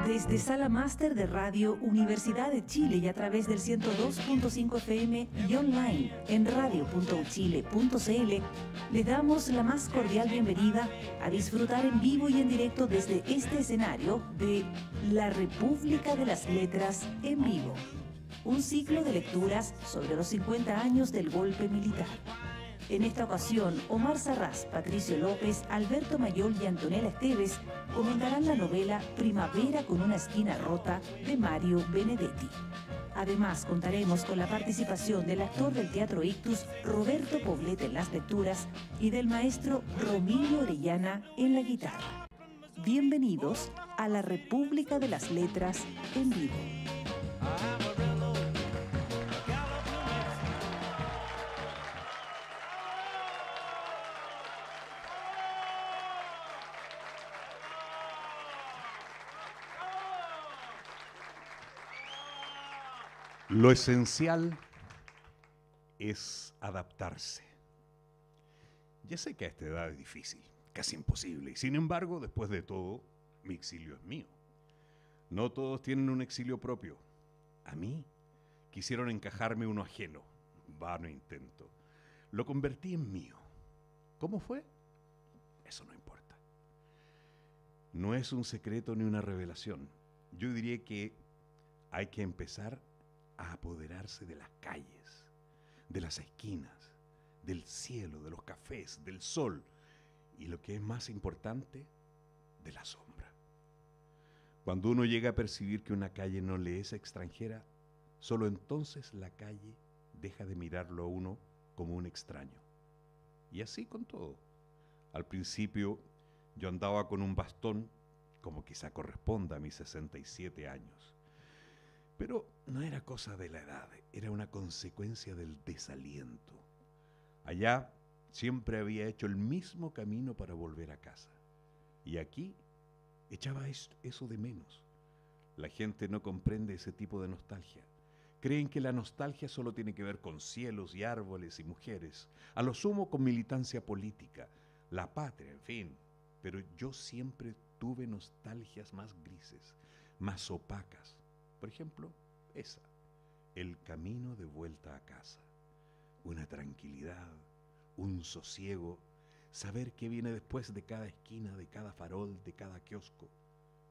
Desde Sala Máster de Radio Universidad de Chile y a través del 102.5 FM y online en radio.uchile.cl, les damos la más cordial bienvenida a disfrutar en vivo y en directo desde este escenario de La República de las Letras en vivo. Un ciclo de lecturas sobre los 50 años del golpe militar. En esta ocasión, Omar Sarraz, Patricio López, Alberto Mayol y Antonella Esteves comentarán la novela Primavera con una esquina rota de Mario Benedetti. Además, contaremos con la participación del actor del Teatro Ictus, Roberto Poblete en las lecturas, y del maestro Romilio Orellana en la guitarra. Bienvenidos a la República de las Letras en vivo. Lo esencial es adaptarse. Ya sé que a esta edad es difícil, casi imposible, y sin embargo, después de todo, mi exilio es mío. No todos tienen un exilio propio. A mí quisieron encajarme uno ajeno, vano intento. Lo convertí en mío. ¿Cómo fue? Eso no importa. No es un secreto ni una revelación. Yo diría que hay que empezar a apoderarse de las calles, de las esquinas, del cielo, de los cafés, del sol y, lo que es más importante, de la sombra. Cuando uno llega a percibir que una calle no le es extranjera, solo entonces la calle deja de mirarlo a uno como un extraño. Y así con todo. Al principio yo andaba con un bastón, como quizá corresponda a mis 67 años. Pero no era cosa de la edad, era una consecuencia del desaliento. Allá siempre había hecho el mismo camino para volver a casa. Y aquí echaba eso de menos. La gente no comprende ese tipo de nostalgia. Creen que la nostalgia solo tiene que ver con cielos y árboles y mujeres, a lo sumo con militancia política, la patria, en fin. Pero yo siempre tuve nostalgias más grises, más opacas. Por ejemplo, esa, el camino de vuelta a casa. Una tranquilidad, un sosiego, saber qué viene después de cada esquina, de cada farol, de cada kiosco.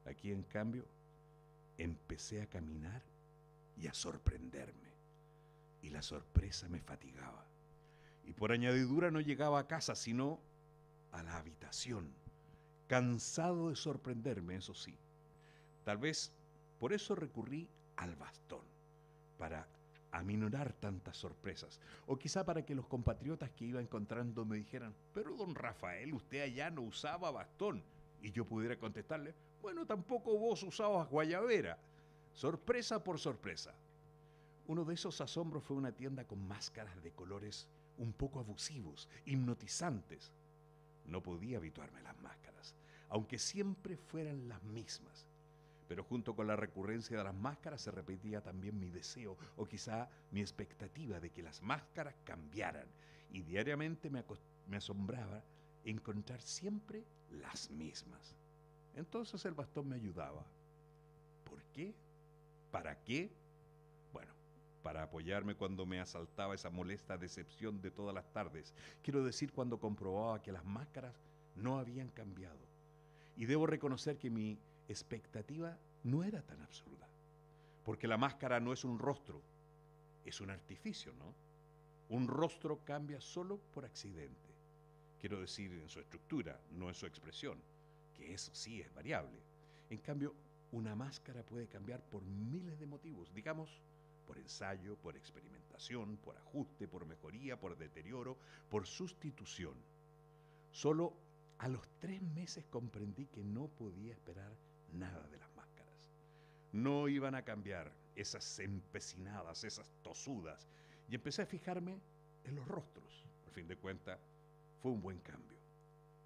Aquí, en cambio, empecé a caminar y a sorprenderme. Y la sorpresa me fatigaba. Y por añadidura no llegaba a casa, sino a la habitación, cansado de sorprenderme, eso sí. Tal vez por eso recurrí al bastón, para aminorar tantas sorpresas. O quizá para que los compatriotas que iba encontrando me dijeran: pero don Rafael, usted allá no usaba bastón. Y yo pudiera contestarle: bueno, tampoco vos usabas guayabera. Sorpresa por sorpresa. Uno de esos asombros fue una tienda con máscaras de colores un poco abusivos, hipnotizantes. No podía habituarme a las máscaras, aunque siempre fueran las mismas. Pero junto con la recurrencia de las máscaras se repetía también mi deseo, o quizá mi expectativa de que las máscaras cambiaran. Y diariamente me asombraba encontrar siempre las mismas. Entonces el bastón me ayudaba. ¿Por qué? ¿Para qué? Bueno, para apoyarme cuando me asaltaba esa molesta decepción de todas las tardes. Quiero decir, cuando comprobaba que las máscaras no habían cambiado. Y debo reconocer que mi expectativa no era tan absurda, porque la máscara no es un rostro, es un artificio, ¿no? Un rostro cambia solo por accidente, quiero decir, en su estructura, no en su expresión, que eso sí es variable. En cambio, una máscara puede cambiar por miles de motivos, digamos, por ensayo, por experimentación, por ajuste, por mejoría, por deterioro, por sustitución. Solo a los 3 meses comprendí que no podía esperar nada de las máscaras. No iban a cambiar esas empecinadas, esas tosudas. Y empecé a fijarme en los rostros. Al fin de cuentas, fue un buen cambio.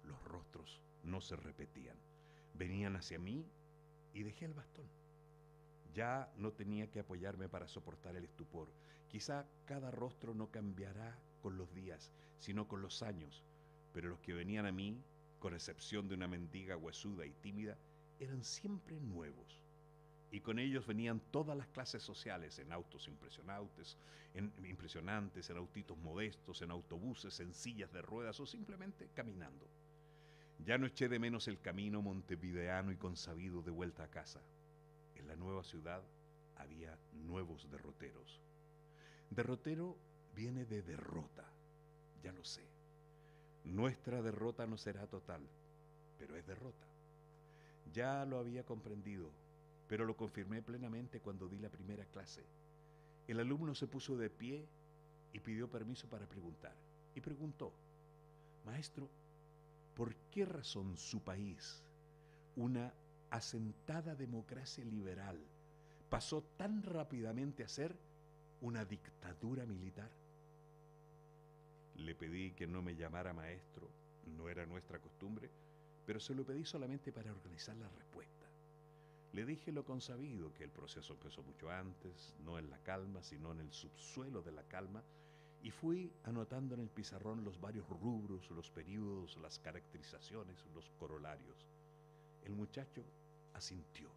Los rostros no se repetían. Venían hacia mí y dejé el bastón. Ya no tenía que apoyarme para soportar el estupor. Quizá cada rostro no cambiará con los días, sino con los años. Pero los que venían a mí, con excepción de una mendiga huesuda y tímida, eran siempre nuevos. y con ellos venían todas las clases sociales, en autos impresionantes, en autitos modestos, en autobuses, en sillas de ruedas o simplemente caminando. Ya no eché de menos el camino montevideano y consabido de vuelta a casa. En la nueva ciudad había nuevos derroteros. Derrotero viene de derrota, ya lo sé. Nuestra derrota no será total, pero es derrota. Ya lo había comprendido, pero lo confirmé plenamente cuando di la primera clase. El alumno se puso de pie y pidió permiso para preguntar. Y preguntó: maestro, ¿por qué razón su país, una asentada democracia liberal, pasó tan rápidamente a ser una dictadura militar? Le pedí que no me llamara maestro, no era nuestra costumbre, pero se lo pedí solamente para organizar la respuesta. Le dije lo consabido, que el proceso empezó mucho antes, no en la calma, sino en el subsuelo de la calma, y fui anotando en el pizarrón los varios rubros, los periodos, las caracterizaciones, los corolarios. El muchacho asintió,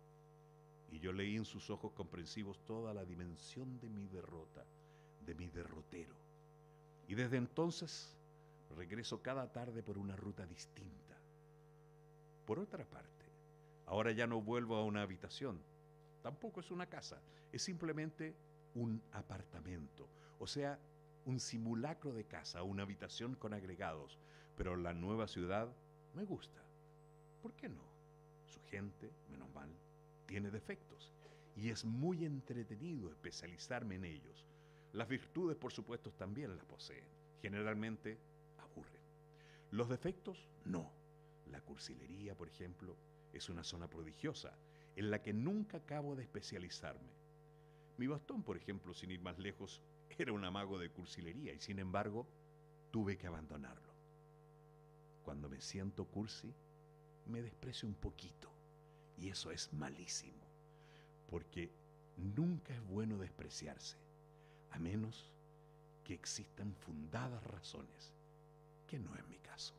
y yo leí en sus ojos comprensivos toda la dimensión de mi derrota, de mi derrotero. Y desde entonces regreso cada tarde por una ruta distinta. Por otra parte, ahora ya no vuelvo a una habitación, tampoco es una casa, es simplemente un apartamento, o sea, un simulacro de casa, una habitación con agregados, pero la nueva ciudad me gusta. ¿Por qué no? Su gente, menos mal, tiene defectos y es muy entretenido especializarme en ellos. Las virtudes, por supuesto, también las poseen. Generalmente aburren. Los defectos, no. La cursilería, por ejemplo, es una zona prodigiosa en la que nunca acabo de especializarme. Mi bastón, por ejemplo, sin ir más lejos, era un amago de cursilería y sin embargo tuve que abandonarlo. Cuando me siento cursi, me desprecio un poquito y eso es malísimo, porque nunca es bueno despreciarse, a menos que existan fundadas razones, que no es mi caso.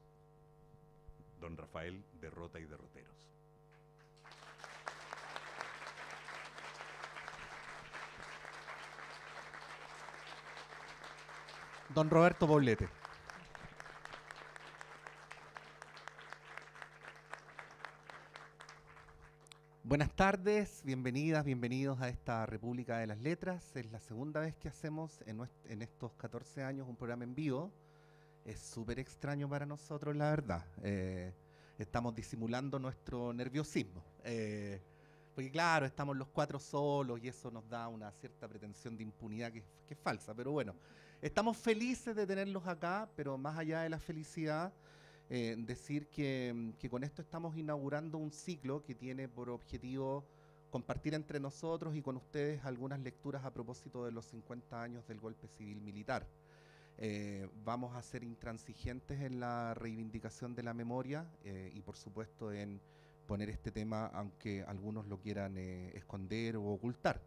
Don Rafael, Derrota y Derroteros. Don Roberto Poblete. Buenas tardes, bienvenidas, bienvenidos a esta República de las Letras. Es la segunda vez que hacemos en estos 14 años un programa en vivo. Es súper extraño para nosotros, la verdad. Estamos disimulando nuestro nerviosismo. Porque claro, estamos los cuatro solos y eso nos da una cierta pretensión de impunidad que es falsa. Pero bueno, estamos felices de tenerlos acá, pero más allá de la felicidad, decir que con esto estamos inaugurando un ciclo que tiene por objetivo compartir entre nosotros y con ustedes algunas lecturas a propósito de los 50 años del golpe civil militar. Vamos a ser intransigentes en la reivindicación de la memoria y por supuesto en poner este tema aunque algunos lo quieran esconder o ocultar.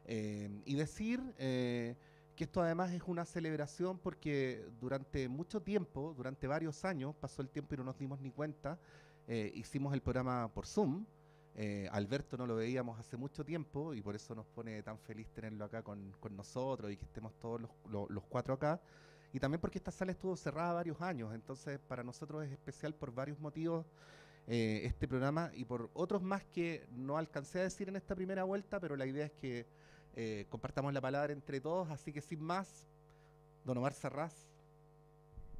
Y decir que esto además es una celebración porque durante mucho tiempo, durante varios años, pasó el tiempo y no nos dimos ni cuenta, hicimos el programa por Zoom. Alberto no lo veíamos hace mucho tiempo y por eso nos pone tan feliz tenerlo acá con nosotros y que estemos todos los cuatro acá. Y también porque esta sala estuvo cerrada varios años, entonces para nosotros es especial por varios motivos este programa y por otros más que no alcancé a decir en esta primera vuelta, pero la idea es que compartamos la palabra entre todos, así que sin más, don Omar Sarraz,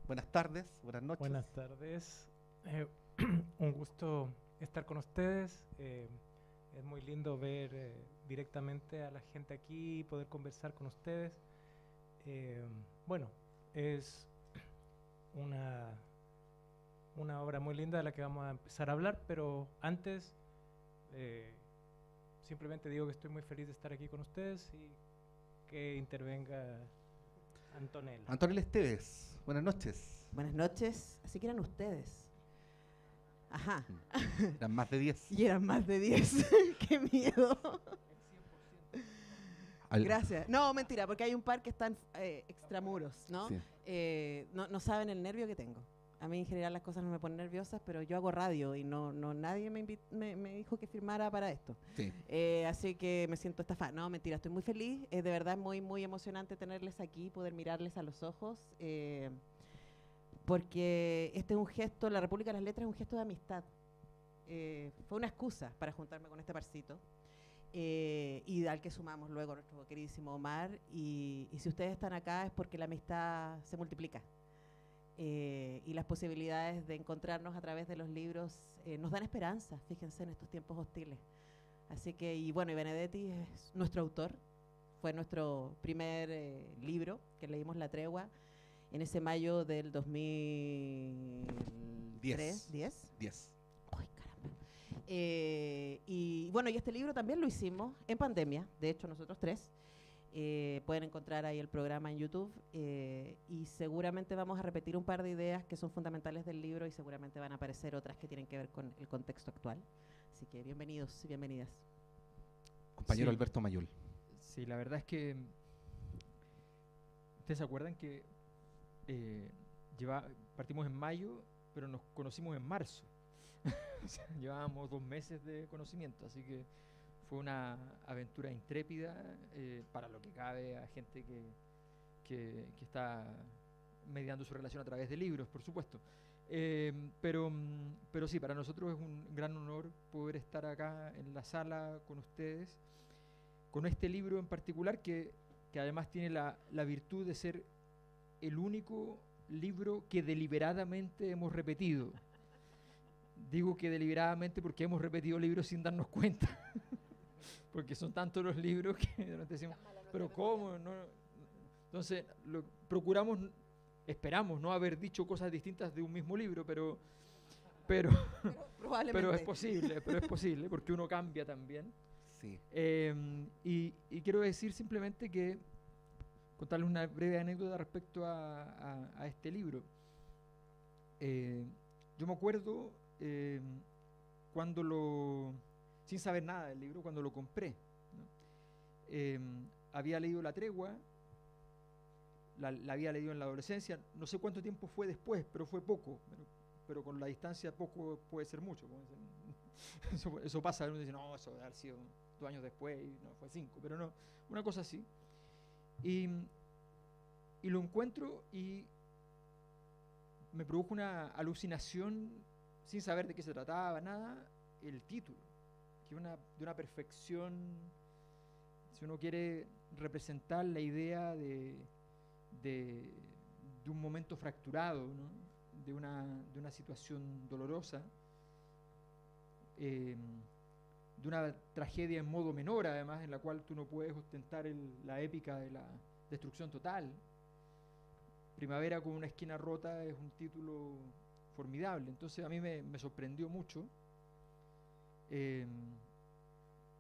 buenas tardes, buenas noches. Buenas tardes, un gusto estar con ustedes, es muy lindo ver directamente a la gente aquí y poder conversar con ustedes. Bueno, es una obra muy linda de la que vamos a empezar a hablar, pero antes simplemente digo que estoy muy feliz de estar aquí con ustedes y que intervenga Antonella. Antonella Esteves, buenas noches. Buenas noches, así que eran ustedes. Ajá. Eran más de 10. Y eran más de 10. ¡Qué miedo! Gracias. No, mentira, porque hay un par que están extramuros, ¿no? Sí. No saben el nervio que tengo. A mí en general las cosas no me ponen nerviosas, pero yo hago radio y nadie me dijo que firmara para esto. Sí. Así que me siento estafada. No, mentira, estoy muy feliz. Es de verdad muy, muy emocionante tenerles aquí, poder mirarles a los ojos. Porque este es un gesto, la República de las Letras es un gesto de amistad. Fue una excusa para juntarme con este parcito. Y al que sumamos luego nuestro queridísimo Omar. Y si ustedes están acá es porque la amistad se multiplica. Y las posibilidades de encontrarnos a través de los libros nos dan esperanza, fíjense, en estos tiempos hostiles. Así que, y bueno, y Benedetti es nuestro autor, fue nuestro primer libro que leímos, La Tregua, en ese mayo del 2010. 10. ¡Ay, caramba! Y bueno, y este libro también lo hicimos en pandemia, de hecho nosotros tres. Pueden encontrar ahí el programa en YouTube y seguramente vamos a repetir un par de ideas que son fundamentales del libro y seguramente van a aparecer otras que tienen que ver con el contexto actual. Así que bienvenidos y bienvenidas. Compañero Sí. Alberto Mayol. Sí, la verdad es que ustedes se acuerdan que partimos en mayo, pero nos conocimos en marzo. O sea, llevábamos 2 meses de conocimiento, así que fue una aventura intrépida para lo que cabe a gente que está mediando su relación a través de libros, por supuesto. Pero sí, para nosotros es un gran honor poder estar acá en la sala con ustedes, con este libro en particular que además tiene la virtud de ser el único libro que deliberadamente hemos repetido. Digo que deliberadamente porque hemos repetido libros sin darnos cuenta. Porque son tantos los libros que decimos, pero ¿cómo? No. Entonces, esperamos no haber dicho cosas distintas de un mismo libro, pero Probablemente. es posible, porque uno cambia también. Sí. Y quiero decir simplemente que, contarles una breve anécdota respecto a este libro. Yo me acuerdo sin saber nada del libro, cuando lo compré, ¿no? Había leído La Tregua, la había leído en la adolescencia, no sé cuánto tiempo fue después, pero fue poco, pero con la distancia poco puede ser mucho. Eso pasa, uno dice, no, eso debe haber sido 2 años después, y no, fue 5, pero no, una cosa así. Y lo encuentro y me produjo una alucinación sin saber de qué se trataba, nada, el título, que de una perfección, si uno quiere representar la idea de un momento fracturado, ¿no? de una situación dolorosa, de una tragedia en modo menor, además, en la cual tú no puedes ostentar la épica de la destrucción total. Primavera con una esquina rota es un título formidable. Entonces a mí me sorprendió mucho,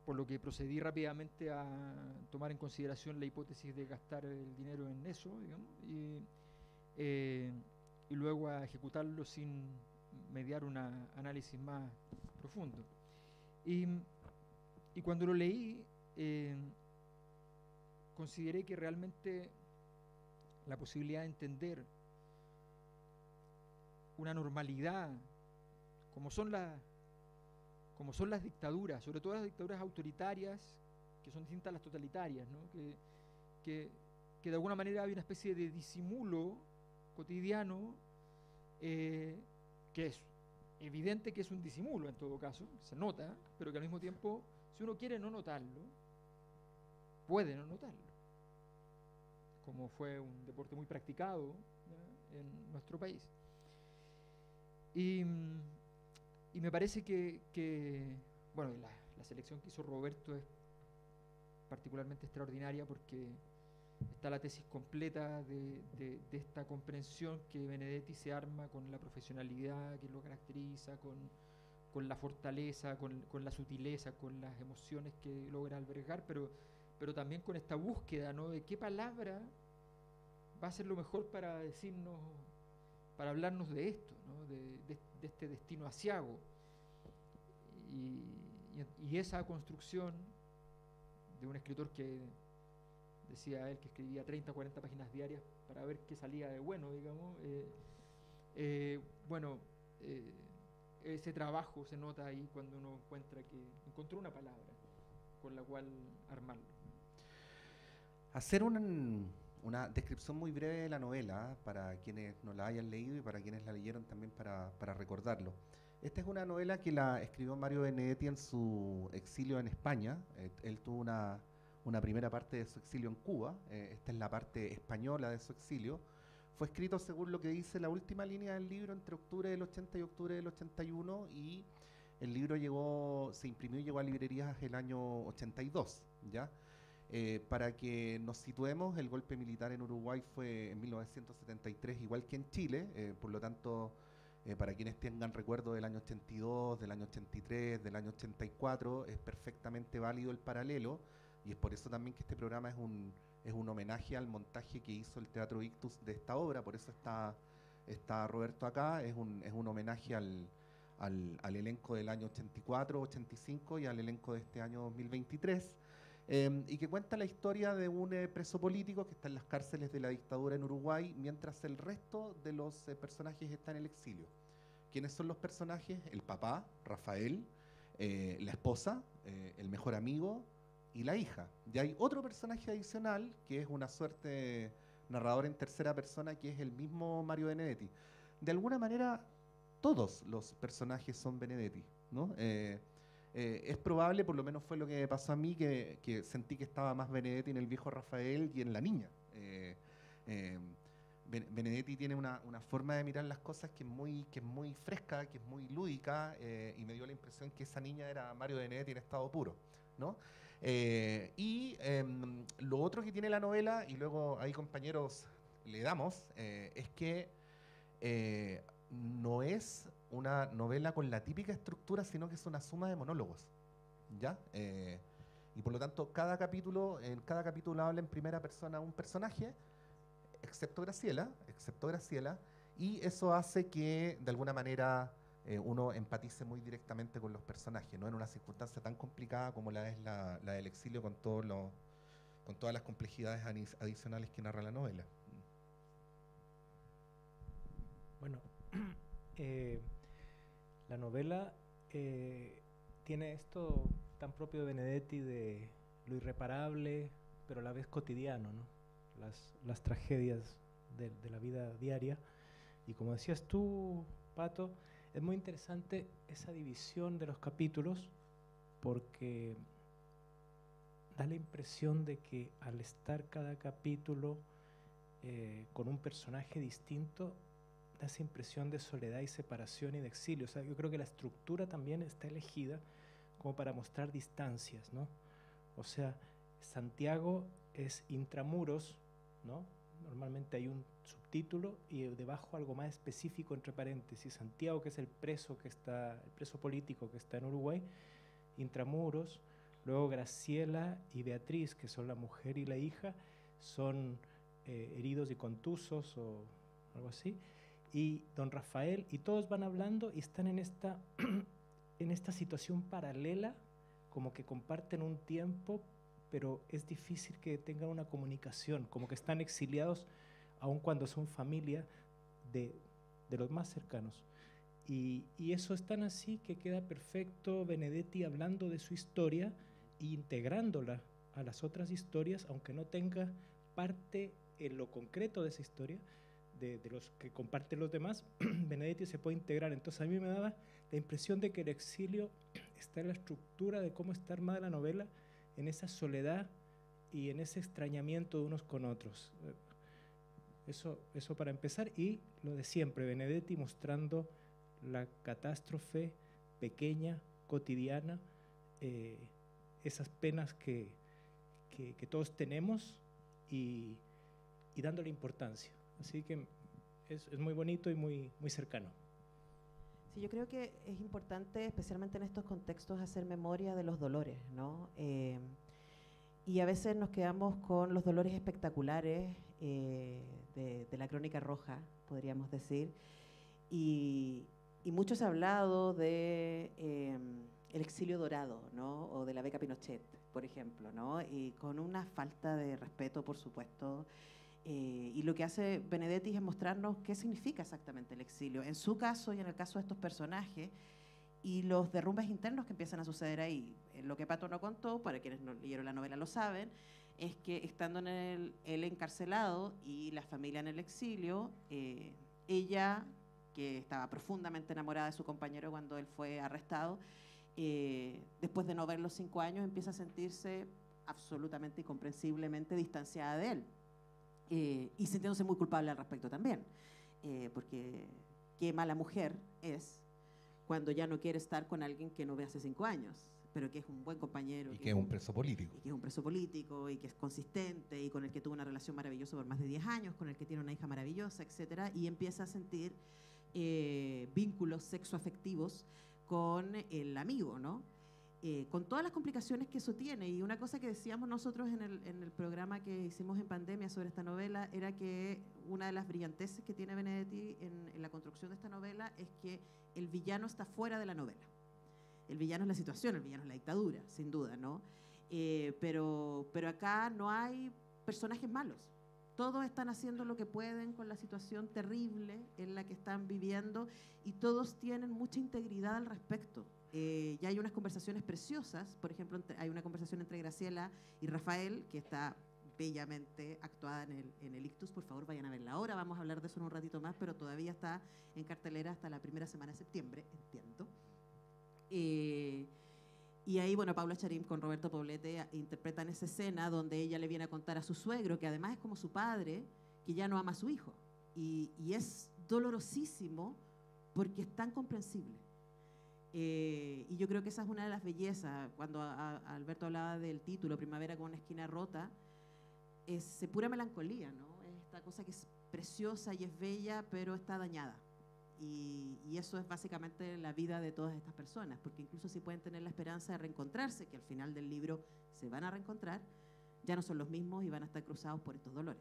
por lo que procedí rápidamente a tomar en consideración la hipótesis de gastar el dinero en eso, digamos, y luego a ejecutarlo sin mediar un análisis más profundo. Y cuando lo leí, consideré que realmente la posibilidad de entender una normalidad, como son las dictaduras, sobre todo las dictaduras autoritarias, que son distintas a las totalitarias, ¿no? que de alguna manera hay una especie de disimulo cotidiano, que es evidente que es un disimulo en todo caso, se nota, pero que al mismo tiempo, si uno quiere no notarlo, puede no notarlo, como fue un deporte muy practicado, ¿ya?, en nuestro país. Y me parece que bueno, la selección que hizo Roberto es particularmente extraordinaria, porque está la tesis completa de esta comprensión que Benedetti se arma con la profesionalidad que lo caracteriza, con la fortaleza, con la sutileza, con las emociones que logra albergar, pero también con esta búsqueda, ¿no?, de qué palabra va a ser lo mejor para decirnos, para hablarnos de esto, ¿no?, de este destino aciago. Y esa construcción de un escritor que decía él que escribía 30 o 40 páginas diarias para ver qué salía de bueno, digamos, Bueno, ese trabajo se nota ahí cuando uno encuentra que encontró una palabra con la cual armarlo. Hacer una descripción muy breve de la novela, para quienes no la hayan leído y para quienes la leyeron también para recordarlo. Esta es una novela que la escribió Mario Benedetti en su exilio en España. Él tuvo una primera parte de su exilio en Cuba. Esta es la parte española de su exilio. Fue escrito, según lo que dice la última línea del libro, entre octubre del 80 y octubre del 81, y el libro se imprimió y llegó a librerías el año 82, ¿ya? Para que nos situemos, el golpe militar en Uruguay fue en 1973, igual que en Chile, por lo tanto, para quienes tengan recuerdo del año 82, del año 83, del año 84, es perfectamente válido el paralelo, y es por eso también que este programa es un homenaje al montaje que hizo el Teatro Ictus de esta obra. Por eso está Roberto acá. Es un homenaje al elenco del año 84, 85 y al elenco de este año 2023, y que cuenta la historia de un preso político que está en las cárceles de la dictadura en Uruguay, mientras el resto de los personajes están en el exilio. ¿Quiénes son los personajes? El papá, Rafael, la esposa, el mejor amigo y la hija. Y hay otro personaje adicional que es una suerte narrador en tercera persona, que es el mismo Mario Benedetti. De alguna manera, todos los personajes son Benedetti, ¿no? Es probable, por lo menos fue lo que me pasó a mí, que sentí que estaba más Benedetti en el viejo Rafael y en la niña. Benedetti tiene una forma de mirar las cosas que es muy fresca, que es muy lúdica, y me dio la impresión que esa niña era Mario Benedetti en estado puro, ¿no? Lo otro que tiene la novela, y luego ahí, compañeros, le damos, es que no es una novela con la típica estructura, sino que es una suma de monólogos, ¿ya? Y por lo tanto, en cada capítulo habla en primera persona un personaje, excepto Graciela, y eso hace que, de alguna manera, uno empatice muy directamente con los personajes, ¿no? En una circunstancia tan complicada como la es la del exilio, con todas las complejidades adicionales que narra la novela. Bueno, la novela tiene esto tan propio de Benedetti, de lo irreparable, pero a la vez cotidiano, ¿no? Las tragedias de la vida diaria. Y como decías tú, Pato, es muy interesante esa división de los capítulos, porque da la impresión de que al estar cada capítulo con un personaje distinto, da esa impresión de soledad y separación y de exilio. O sea, yo creo que la estructura también está elegida como para mostrar distancias, ¿no? O sea, Santiago es intramuros, ¿no? Normalmente hay un subtítulo y debajo algo más específico entre paréntesis. Santiago, que es el preso político que está en Uruguay, intramuros. Luego Graciela y Beatriz, que son la mujer y la hija, son heridos y contusos o algo así. Y don Rafael, y todos van hablando y están en esta situación paralela, como que comparten un tiempo, pero es difícil que tengan una comunicación, como que están exiliados, aun cuando son familia de los más cercanos. Y eso es tan así que queda perfecto Benedetti hablando de su historia e integrándola a las otras historias, aunque no tenga parte en lo concreto de esa historia, de los que comparten los demás. Benedetti se puede integrar. Entonces a mí me daba la impresión de que el exilio está en la estructura de cómo está armada la novela, en esa soledad y en ese extrañamiento de unos con otros. Eso para empezar. Y lo de siempre, Benedetti mostrando la catástrofe pequeña, cotidiana, esas penas que todos tenemos y dándole importancia. Así que es muy bonito y muy, muy cercano. Sí, yo creo que es importante, especialmente en estos contextos, hacer memoria de los dolores, ¿no? Y a veces nos quedamos con los dolores espectaculares de la Crónica Roja, podríamos decir. Y mucho se ha hablado de el exilio dorado, ¿no? O de la beca Pinochet, por ejemplo, ¿no? Y con una falta de respeto, por supuesto, Y lo que hace Benedetti es mostrarnos qué significa exactamente el exilio, en su caso y en el caso de estos personajes, y los derrumbes internos que empiezan a suceder ahí. Lo que Pato no contó, para quienes no leyeron la novela lo saben, es que estando él encarcelado y la familia en el exilio, ella, que estaba profundamente enamorada de su compañero cuando él fue arrestado, después de no verlo 5 años, empieza a sentirse absolutamente y comprensiblemente distanciada de él. Y sintiéndose muy culpable al respecto también, porque qué mala mujer es cuando ya no quiere estar con alguien que no ve hace 5 años, pero que es un buen compañero. Y que es un preso político. Y que es un preso político, y que es consistente, y con el que tuvo una relación maravillosa por más de 10 años, con el que tiene una hija maravillosa, etcétera, y empieza a sentir vínculos sexoafectivos con el amigo, ¿no? Con todas las complicaciones que eso tiene. Y una cosa que decíamos nosotros en el programa que hicimos en pandemia sobre esta novela era que una de las brillanteces que tiene Benedetti en la construcción de esta novela es que el villano está fuera de la novela. El villano es la situación, el villano es la dictadura, sin duda, ¿no? Pero acá no hay personajes malos. Todos están haciendo lo que pueden con la situación terrible en la que están viviendo y todos tienen mucha integridad al respecto. Ya hay unas conversaciones preciosas, por ejemplo, hay una conversación entre Graciela y Rafael, que está bellamente actuada en el Ictus. Por favor, vayan a verla ahora, vamos a hablar de eso en un ratito más, pero todavía está en cartelera hasta la primera semana de septiembre, entiendo. Y ahí, bueno, Paula Charim con Roberto Poblete interpretan esa escena donde ella le viene a contar a su suegro, que además es como su padre, que ya no ama a su hijo. Y es dolorosísimo porque es tan comprensible. Y yo creo que esa es una de las bellezas. Cuando Alberto hablaba del título, Primavera con una esquina rota, es pura melancolía, ¿no? Es esta cosa que es preciosa y es bella, pero está dañada. Y eso es básicamente la vida de todas estas personas, porque incluso si pueden tener la esperanza de reencontrarse, que al final del libro se van a reencontrar, ya no son los mismos y van a estar cruzados por estos dolores.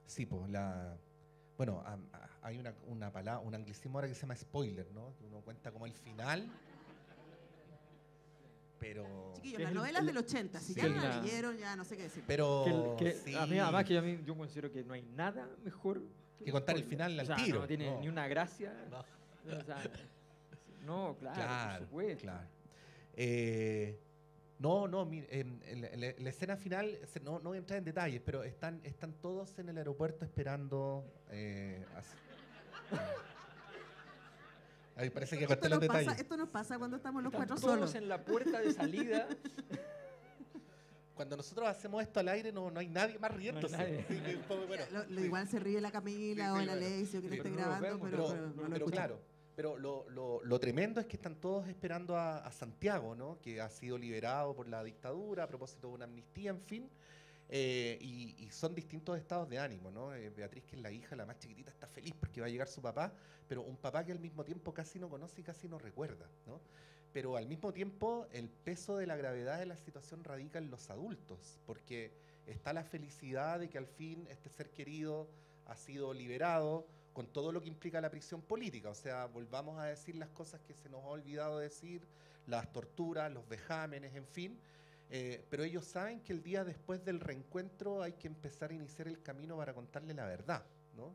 Sí, pues bueno, hay una palabra, un anglicismo ahora que se llama spoiler, ¿no? Que uno cuenta como el final, pero... Chiquillos, la novela es del 80, si sí, ya no la leyeron, ya no sé qué decir. Pero sí, a mí, además que yo considero que no hay nada mejor que contar el final al o sea, tiro. No tiene no. ni una gracia. No. O sea, no, claro, por supuesto. Claro. La escena final, no voy a entrar en detalles, pero están todos en el aeropuerto esperando. Ahí parece que conté los detalles. Esto nos pasa cuando estamos los Están 4 todos solos. en la puerta de salida. Cuando nosotros hacemos esto al aire no hay nadie más riéndose. No hay nadie. Sí, que, bueno, Igual se ríe la Camila o el Alexio que no esté pero no lo grabando, vemos. pero no lo pero escuchamos. claro, pero lo tremendo es que están todos esperando a Santiago, ¿no? Que ha sido liberado por la dictadura a propósito de una amnistía, en fin. Y son distintos estados de ánimo, ¿no? Beatriz, que es la hija, la más chiquitita, está feliz porque va a llegar su papá, pero un papá que al mismo tiempo casi no conoce y casi no recuerda, ¿no? Pero al mismo tiempo el peso de la gravedad de la situación radica en los adultos, porque está la felicidad de que al fin este ser querido ha sido liberado, con todo lo que implica la prisión política. O sea, volvamos a decir las cosas que se nos ha olvidado decir, las torturas, los vejámenes, en fin. Pero ellos saben que el día después del reencuentro hay que empezar a iniciar el camino para contarle la verdad, ¿no?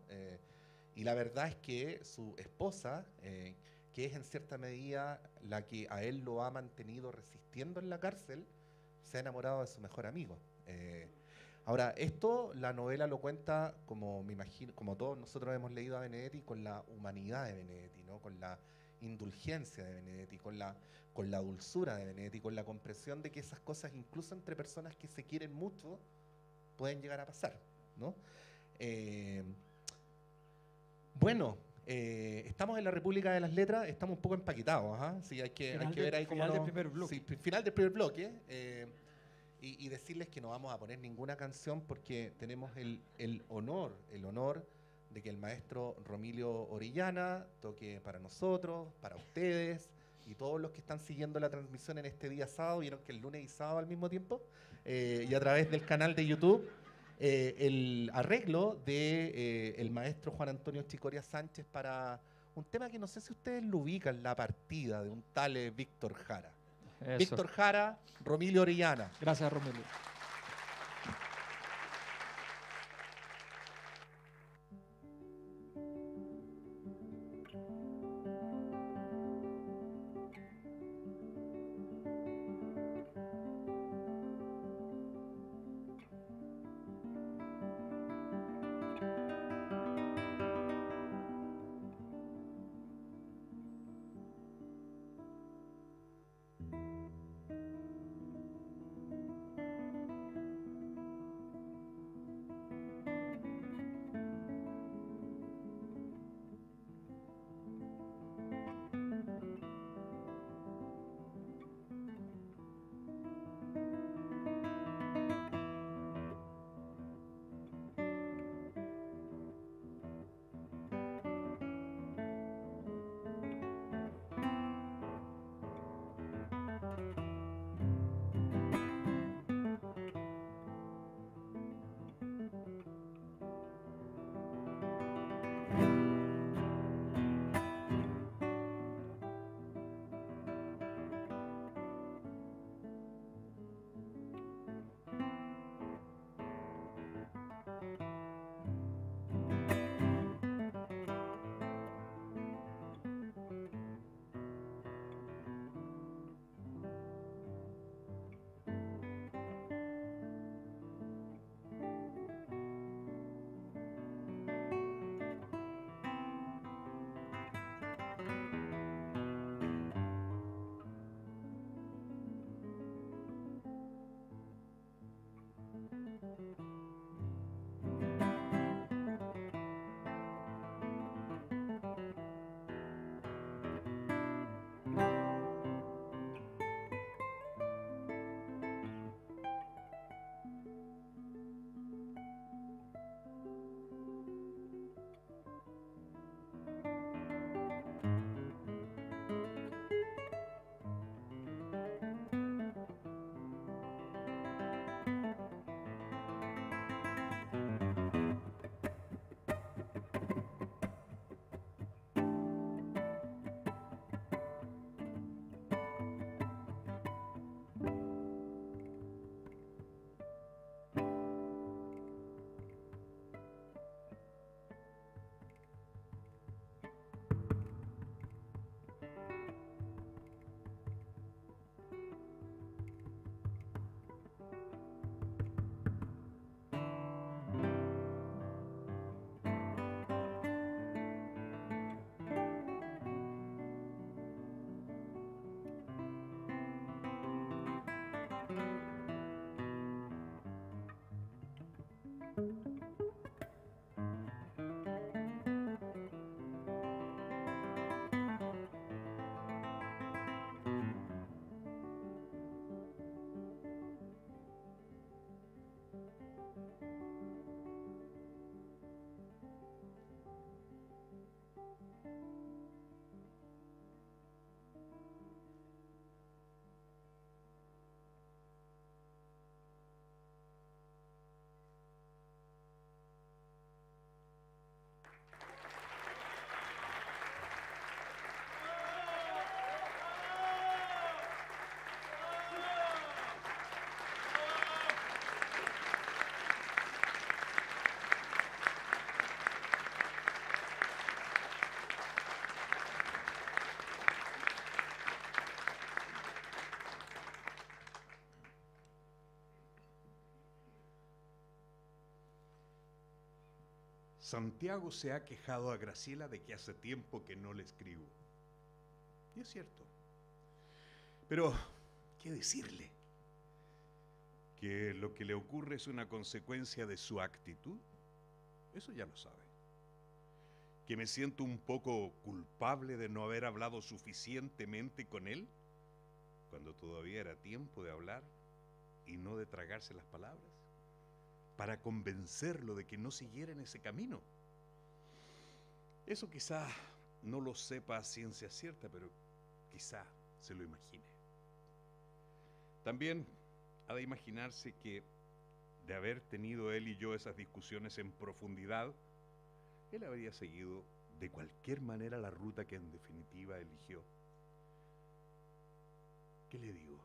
Y la verdad es que su esposa, que es en cierta medida la que a él lo ha mantenido resistiendo en la cárcel, se ha enamorado de su mejor amigo. Ahora, esto la novela lo cuenta, como me imagino, como todos nosotros hemos leído a Benedetti, con la humanidad de Benedetti, ¿no? Con la indulgencia de Benedetti, con la dulzura de Benedetti, con la comprensión de que esas cosas, incluso entre personas que se quieren mucho, pueden llegar a pasar, ¿no? Bueno, estamos en la República de las Letras, estamos un poco empaquetados, ¿ah? Sí, hay que ver ahí cómo final del primer bloque. Sí, final del primer bloque. Y decirles que no vamos a poner ninguna canción porque tenemos el honor de que el maestro Romilio Orellana toque para nosotros, para ustedes y todos los que están siguiendo la transmisión en este día sábado. Vieron que el lunes y sábado al mismo tiempo, y a través del canal de YouTube, el arreglo de el maestro Juan Antonio Chicoria Sánchez para un tema que no sé si ustedes lo ubican, La Partida, de un tal Víctor Jara. Eso. Víctor Jara, Romilio Orellana. Gracias, Romilio. Santiago se ha quejado a Graciela de que hace tiempo que no le escribo. Y es cierto. Pero, ¿qué decirle? ¿Que lo que le ocurre es una consecuencia de su actitud? Eso ya lo sabe. ¿Que me siento un poco culpable de no haber hablado suficientemente con él cuando todavía era tiempo de hablar y no de tragarse las palabras, para convencerlo de que no siguiera en ese camino? Eso quizá no lo sepa a ciencia cierta, pero quizá se lo imagine. También ha de imaginarse que, de haber tenido él y yo esas discusiones en profundidad, él habría seguido de cualquier manera la ruta que en definitiva eligió. ¿Qué le digo?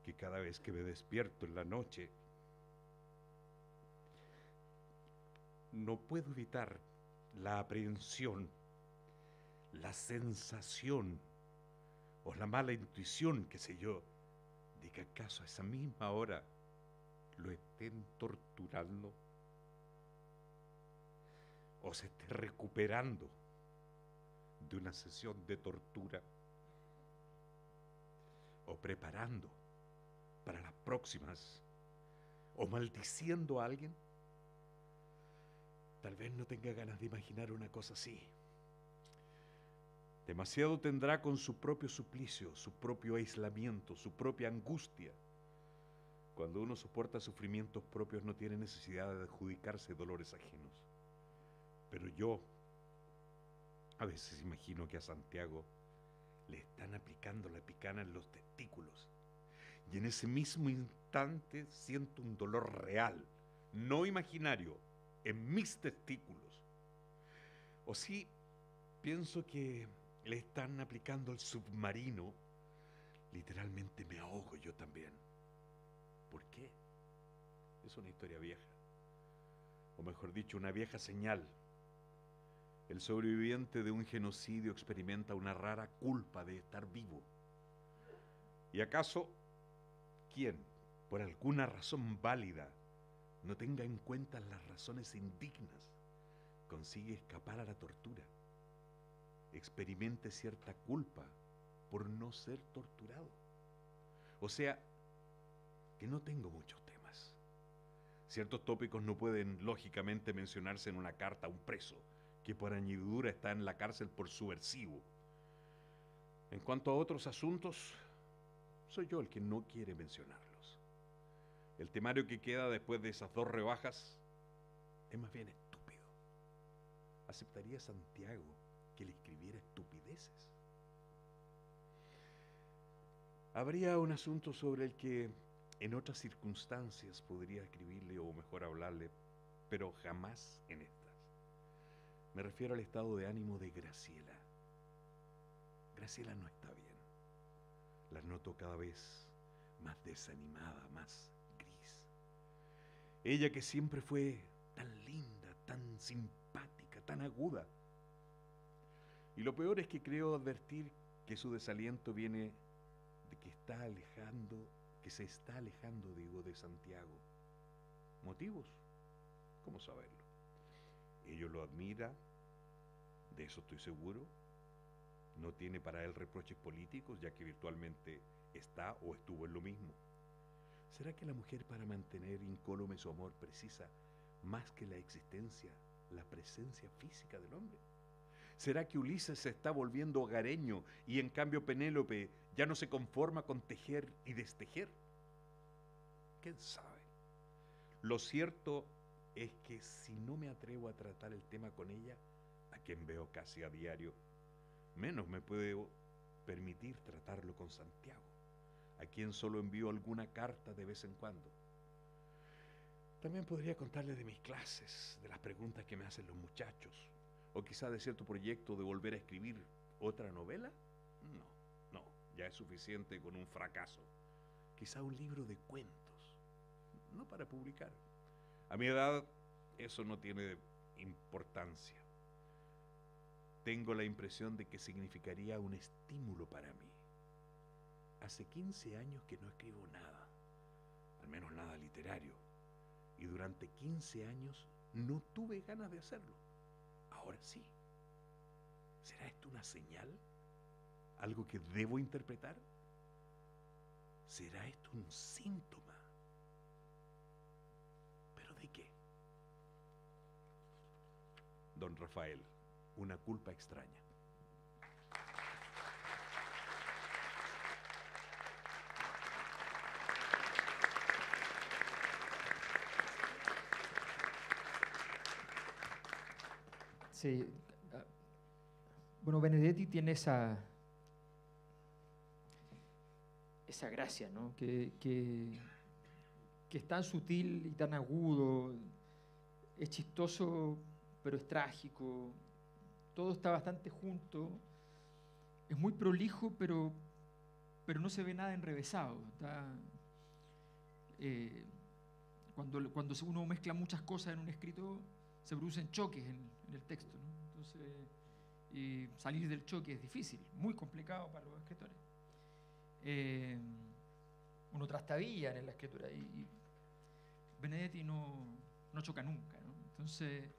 Que cada vez que me despierto en la noche, no puedo evitar la aprehensión, la sensación o la mala intuición, qué sé yo, de que acaso a esa misma hora lo estén torturando o se esté recuperando de una sesión de tortura o preparando para las próximas o maldiciendo a alguien. Tal vez no tenga ganas de imaginar una cosa así. Demasiado tendrá con su propio suplicio, su propio aislamiento, su propia angustia. Cuando uno soporta sufrimientos propios no tiene necesidad de adjudicarse dolores ajenos. Pero yo a veces imagino que a Santiago le están aplicando la picana en los testículos. Y en ese mismo instante siento un dolor real, no imaginario, en mis testículos. O sí, pienso que le están aplicando el submarino. Literalmente me ahogo yo también. ¿Por qué? Es una historia vieja. O mejor dicho, una vieja señal. El sobreviviente de un genocidio experimenta una rara culpa de estar vivo. ¿Y acaso quien, por alguna razón válida, no tenga en cuenta las razones indignas, consigue escapar a la tortura? Experimente cierta culpa por no ser torturado. O sea, que no tengo muchos temas. Ciertos tópicos no pueden lógicamente mencionarse en una carta a un preso que por añadidura está en la cárcel por subversivo. En cuanto a otros asuntos, soy yo el que no quiere mencionarlos. El temario que queda después de esas 2 rebajas es más bien estúpido. ¿Aceptaría Santiago que le escribiera estupideces? Habría un asunto sobre el que en otras circunstancias podría escribirle o mejor hablarle, pero jamás en estas. Me refiero al estado de ánimo de Graciela. Graciela no está bien. La noto cada vez más desanimada, más gris. Ella que siempre fue tan linda, tan simpática, tan aguda. Y lo peor es que creo advertir que su desaliento viene de que se está alejando, digo, de Santiago. ¿Motivos? ¿Cómo saberlo? Ello lo admira, de eso estoy seguro. No tiene para él reproches políticos, ya que virtualmente está o estuvo en lo mismo. ¿Será que la mujer, para mantener incólume su amor, precisa más que la existencia, la presencia física del hombre? ¿Será que Ulises se está volviendo hogareño y en cambio Penélope ya no se conforma con tejer y destejer? ¿Quién sabe? Lo cierto es que si no me atrevo a tratar el tema con ella, a quien veo casi a diario, menos me puedo permitir tratarlo con Santiago, a quien solo envío alguna carta de vez en cuando. También podría contarle de mis clases, de las preguntas que me hacen los muchachos, o quizá de cierto proyecto de volver a escribir otra novela. No, ya es suficiente con un fracaso. Quizá un libro de cuentos, no para publicar. A mi edad eso no tiene importancia. Tengo la impresión de que significaría un estímulo para mí. Hace 15 años que no escribo nada, al menos nada literario, y durante 15 años no tuve ganas de hacerlo. Ahora sí. ¿Será esto una señal? ¿Algo que debo interpretar? ¿Será esto un síntoma? ¿Pero de qué? Don Rafael, una culpa extraña. Sí. Bueno, Benedetti tiene esa gracia, ¿no? Que es tan sutil y tan agudo, es chistoso, pero es trágico, todo está bastante junto, es muy prolijo, pero no se ve nada enrevesado. Cuando uno mezcla muchas cosas en un escrito, se producen choques en el texto, ¿no? Entonces, y salir del choque es difícil, muy complicado para los escritores. Uno trastabilla en la escritura y Benedetti no choca nunca, ¿no? Entonces,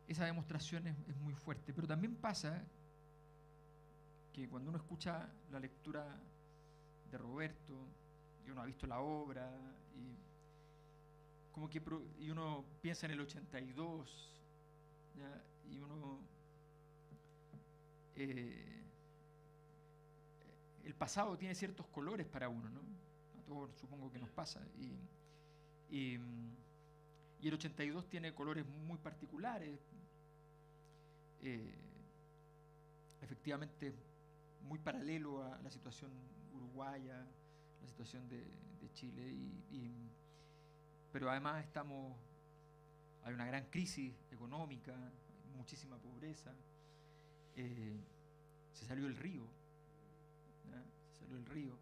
esa demostración es muy fuerte. Pero también pasa que cuando uno escucha la lectura de Roberto, y uno ha visto la obra, y uno piensa en el 82, ¿ya? Y uno... el pasado tiene ciertos colores para uno, ¿no? A todos supongo que nos pasa. Y el 82 tiene colores muy particulares. Efectivamente, muy paralelo a la situación uruguaya, la situación de Chile. Pero además hay una gran crisis económica, muchísima pobreza. Se salió el río. ¿Ya? Se salió el río.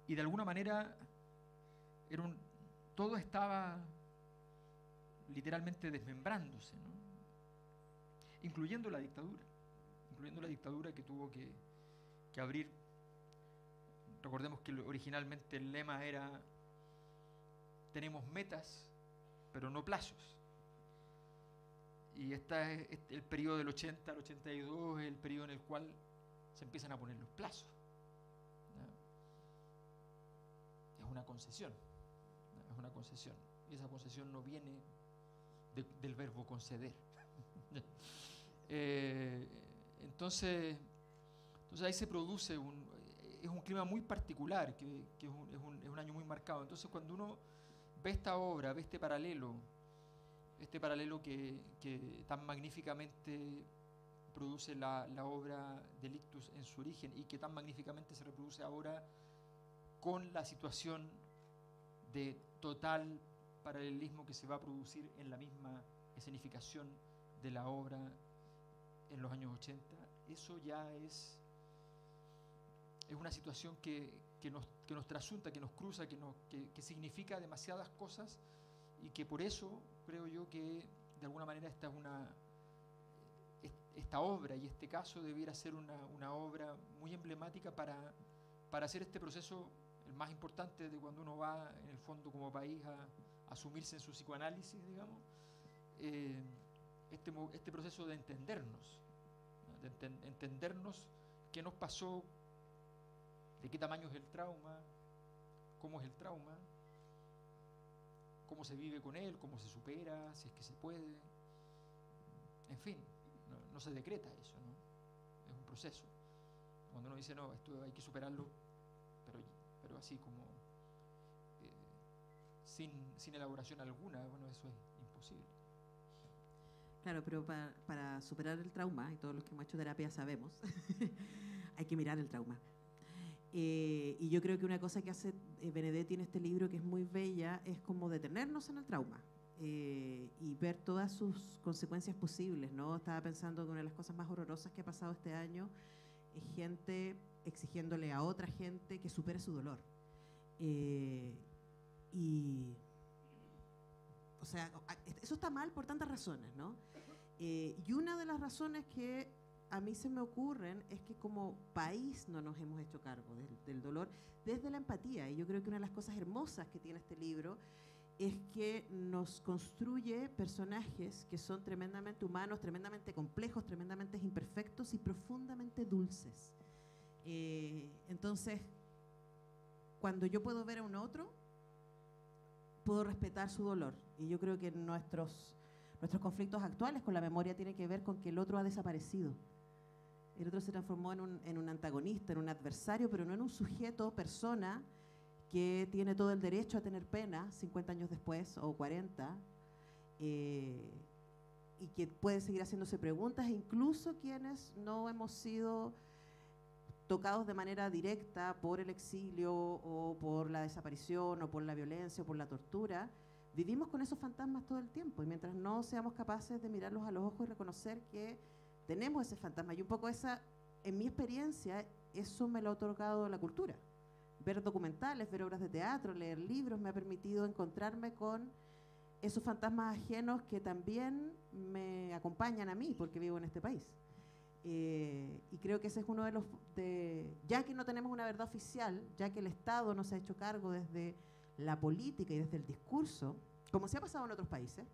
Y de alguna manera todo estaba literalmente desmembrándose, ¿no? Incluyendo la dictadura que tuvo que abrir. Recordemos que originalmente el lema era: tenemos metas, pero no plazos. Y el periodo del 80 al 82 es el periodo en el cual se empiezan a poner los plazos, ¿no? Es una concesión, ¿no? Es una concesión. Y esa concesión no viene del verbo conceder. Entonces ahí se produce es un clima muy particular, que es un año muy marcado. Entonces, cuando uno ve esta obra, ve este paralelo que tan magníficamente produce la obra de Lictus en su origen, y que tan magníficamente se reproduce ahora con la situación de total paralelismo que se va a producir en la misma escenificación de la obra en los años 80, eso ya es una situación que nos trasunta, que nos cruza, que significa demasiadas cosas, y que por eso creo yo que de alguna manera esta obra y este caso debiera ser una obra muy emblemática para hacer este proceso el más importante de cuando uno va en el fondo como país a sumirse en su psicoanálisis, digamos, este proceso de entendernos, ¿no? De entendernos qué nos pasó, de qué tamaño es el trauma, cómo es el trauma, cómo se vive con él, cómo se supera, si es que se puede. En fin, no se decreta eso, ¿no? Es un proceso. Cuando uno dice, no, esto hay que superarlo, pero así como sin elaboración alguna, bueno, eso es imposible. Claro, pero para superar el trauma, y todos los que hemos hecho terapia sabemos, hay que mirar el trauma. Y yo creo que una cosa que hace Benedetti en este libro, que es muy bella, es como detenernos en el trauma y ver todas sus consecuencias posibles, ¿no? Estaba pensando que una de las cosas más horrorosas que ha pasado este año es gente exigiéndole a otra gente que supere su dolor. O sea, eso está mal por tantas razones, ¿no? Y una de las razones que a mí se me ocurren es que como país no nos hemos hecho cargo del dolor desde la empatía. Y yo creo que una de las cosas hermosas que tiene este libro es que nos construye personajes que son tremendamente humanos, tremendamente complejos, tremendamente imperfectos y profundamente dulces. Entonces, cuando yo puedo ver a un otro, puedo respetar su dolor. Y yo creo que nuestros conflictos actuales con la memoria tienen que ver con que el otro ha desaparecido. El otro se transformó en un antagonista, en un adversario, pero no en un sujeto, persona, que tiene todo el derecho a tener pena 50 años después o 40, y que puede seguir haciéndose preguntas, e incluso quienes no hemos sido tocados de manera directa por el exilio o por la desaparición o por la violencia o por la tortura, vivimos con esos fantasmas todo el tiempo, y mientras no seamos capaces de mirarlos a los ojos y reconocer que tenemos ese fantasma, y un poco en mi experiencia, eso me lo ha otorgado la cultura. Ver documentales, ver obras de teatro, leer libros, me ha permitido encontrarme con esos fantasmas ajenos que también me acompañan a mí, porque vivo en este país. Y creo que ese es uno de los... ya que no tenemos una verdad oficial, ya que el Estado no se ha hecho cargo desde la política y desde el discurso, como se ha pasado en otros países,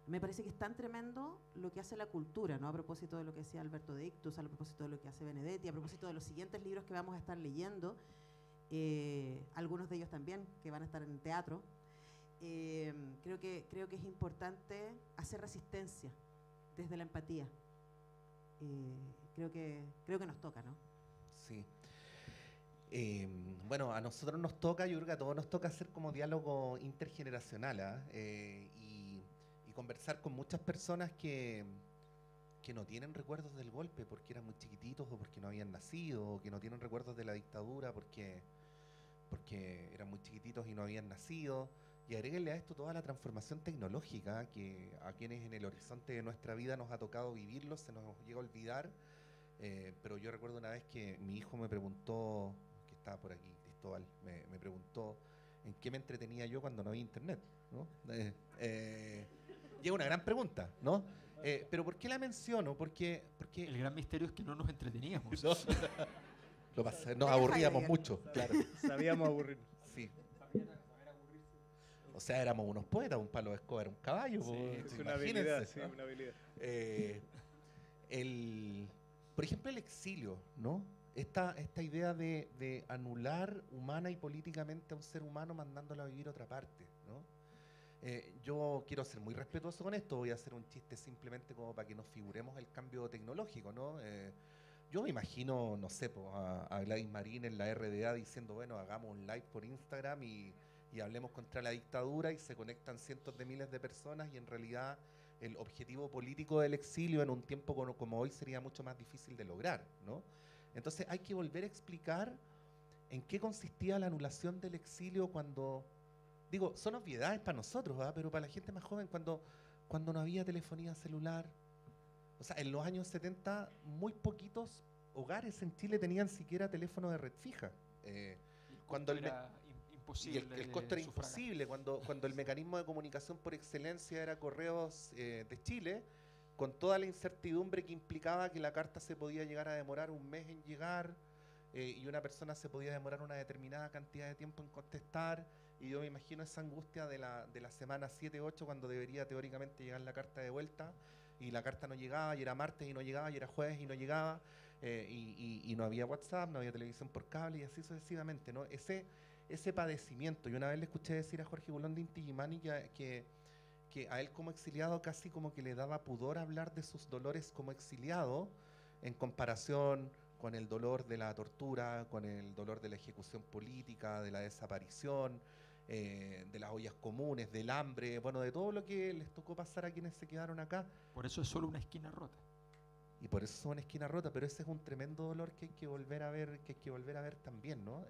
me parece que es tan tremendo lo que hace la cultura, ¿no? A propósito de lo que decía Alberto de Ictus, a propósito de lo que hace Benedetti, a propósito de los siguientes libros que vamos a estar leyendo, algunos de ellos también que van a estar en teatro. Creo que es importante hacer resistencia desde la empatía. Creo que nos toca, ¿no? Sí. Bueno, a nosotros nos toca, yo creo que a todos nos toca hacer como diálogo intergeneracional, y conversar con muchas personas que no tienen recuerdos del golpe porque eran muy chiquititos o porque no habían nacido, o que no tienen recuerdos de la dictadura porque eran muy chiquititos y no habían nacido. Y agréguenle a esto toda la transformación tecnológica que a quienes en el horizonte de nuestra vida nos ha tocado vivirlo, se nos llega a olvidar. Pero yo recuerdo una vez que mi hijo me preguntó, que estaba por aquí, Cristóbal, me preguntó en qué me entretenía yo cuando no había internet, ¿no? Y es una gran pregunta, ¿no? Pero ¿por qué la menciono? Porque El gran misterio es que no nos entreteníamos. ¿no? Nos aburríamos mucho, claro. Sabíamos aburrirnos. Sí. O sea, éramos unos poetas, un palo de escoba era un caballo. Sí, pues, es una habilidad, imagínense, sí, ¿no? una habilidad. Por ejemplo, el exilio, ¿no? Esta idea de anular humana y políticamente a un ser humano mandándolo a vivir a otra parte, ¿no? Yo quiero ser muy respetuoso con esto, voy a hacer un chiste simplemente como para que nos figuremos el cambio tecnológico, ¿no? Yo me imagino, no sé, a Gladys Marín en la RDA diciendo, bueno, hagamos un live por Instagram y hablemos contra la dictadura, y se conectan cientos de miles de personas, y en realidad el objetivo político del exilio en un tiempo como hoy sería mucho más difícil de lograr, ¿no? Entonces hay que volver a explicar en qué consistía la anulación del exilio cuando, digo, son obviedades para nosotros, ¿verdad? Pero para la gente más joven, cuando no había telefonía celular. O sea, en los años 70 muy poquitos hogares en Chile tenían siquiera teléfono de red fija. Cuando imposible. el costo era imposible, cuando el mecanismo de comunicación por excelencia era Correos de Chile, con toda la incertidumbre que implicaba que la carta se podía llegar a demorar un mes en llegar, y una persona se podía demorar una determinada cantidad de tiempo en contestar, y yo me imagino esa angustia de la semana 7-8 cuando debería teóricamente llegar la carta de vuelta, y la carta no llegaba, y era martes y no llegaba, y era jueves y no llegaba, y no había WhatsApp, no había televisión por cable, y así sucesivamente, ¿no? Ese padecimiento. Y una vez le escuché decir a Jorge Bulón de Inti Illimani que a él como exiliado casi como que le daba pudor hablar de sus dolores como exiliado en comparación con el dolor de la tortura, con el dolor de la ejecución política, de la desaparición, de las ollas comunes, del hambre, bueno, de todo lo que les tocó pasar a quienes se quedaron acá. Por eso es solo una esquina rota. Y por eso es una esquina rota, pero ese es un tremendo dolor que hay que volver a ver, también, ¿no?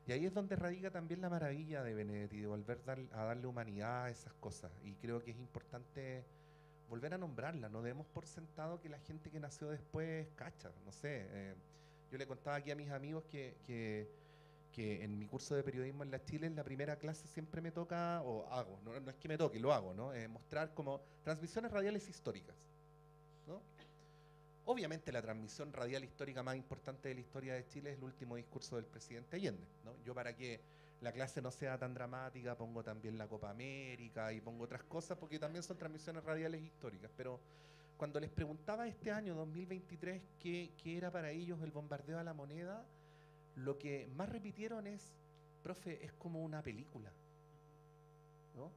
Y ahí es donde radica también la maravilla de Benedetti, de volver a darle humanidad a esas cosas. Y creo que es importante volver a nombrarla. No demos por sentado que la gente que nació después cacha. No sé, yo le contaba aquí a mis amigos que en mi curso de periodismo en la Chile, en la primera clase siempre me toca, o hago, no es que me toque, lo hago, ¿no? Mostrar como transmisiones radiales históricas, ¿no? Obviamente la transmisión radial histórica más importante de la historia de Chile es el último discurso del presidente Allende, ¿no? Yo, para que la clase no sea tan dramática, pongo también la Copa América y pongo otras cosas, porque también son transmisiones radiales históricas. Pero cuando les preguntaba este año 2023 qué era para ellos el bombardeo a la moneda, lo que más repitieron es: profe, es como una película, ¿no?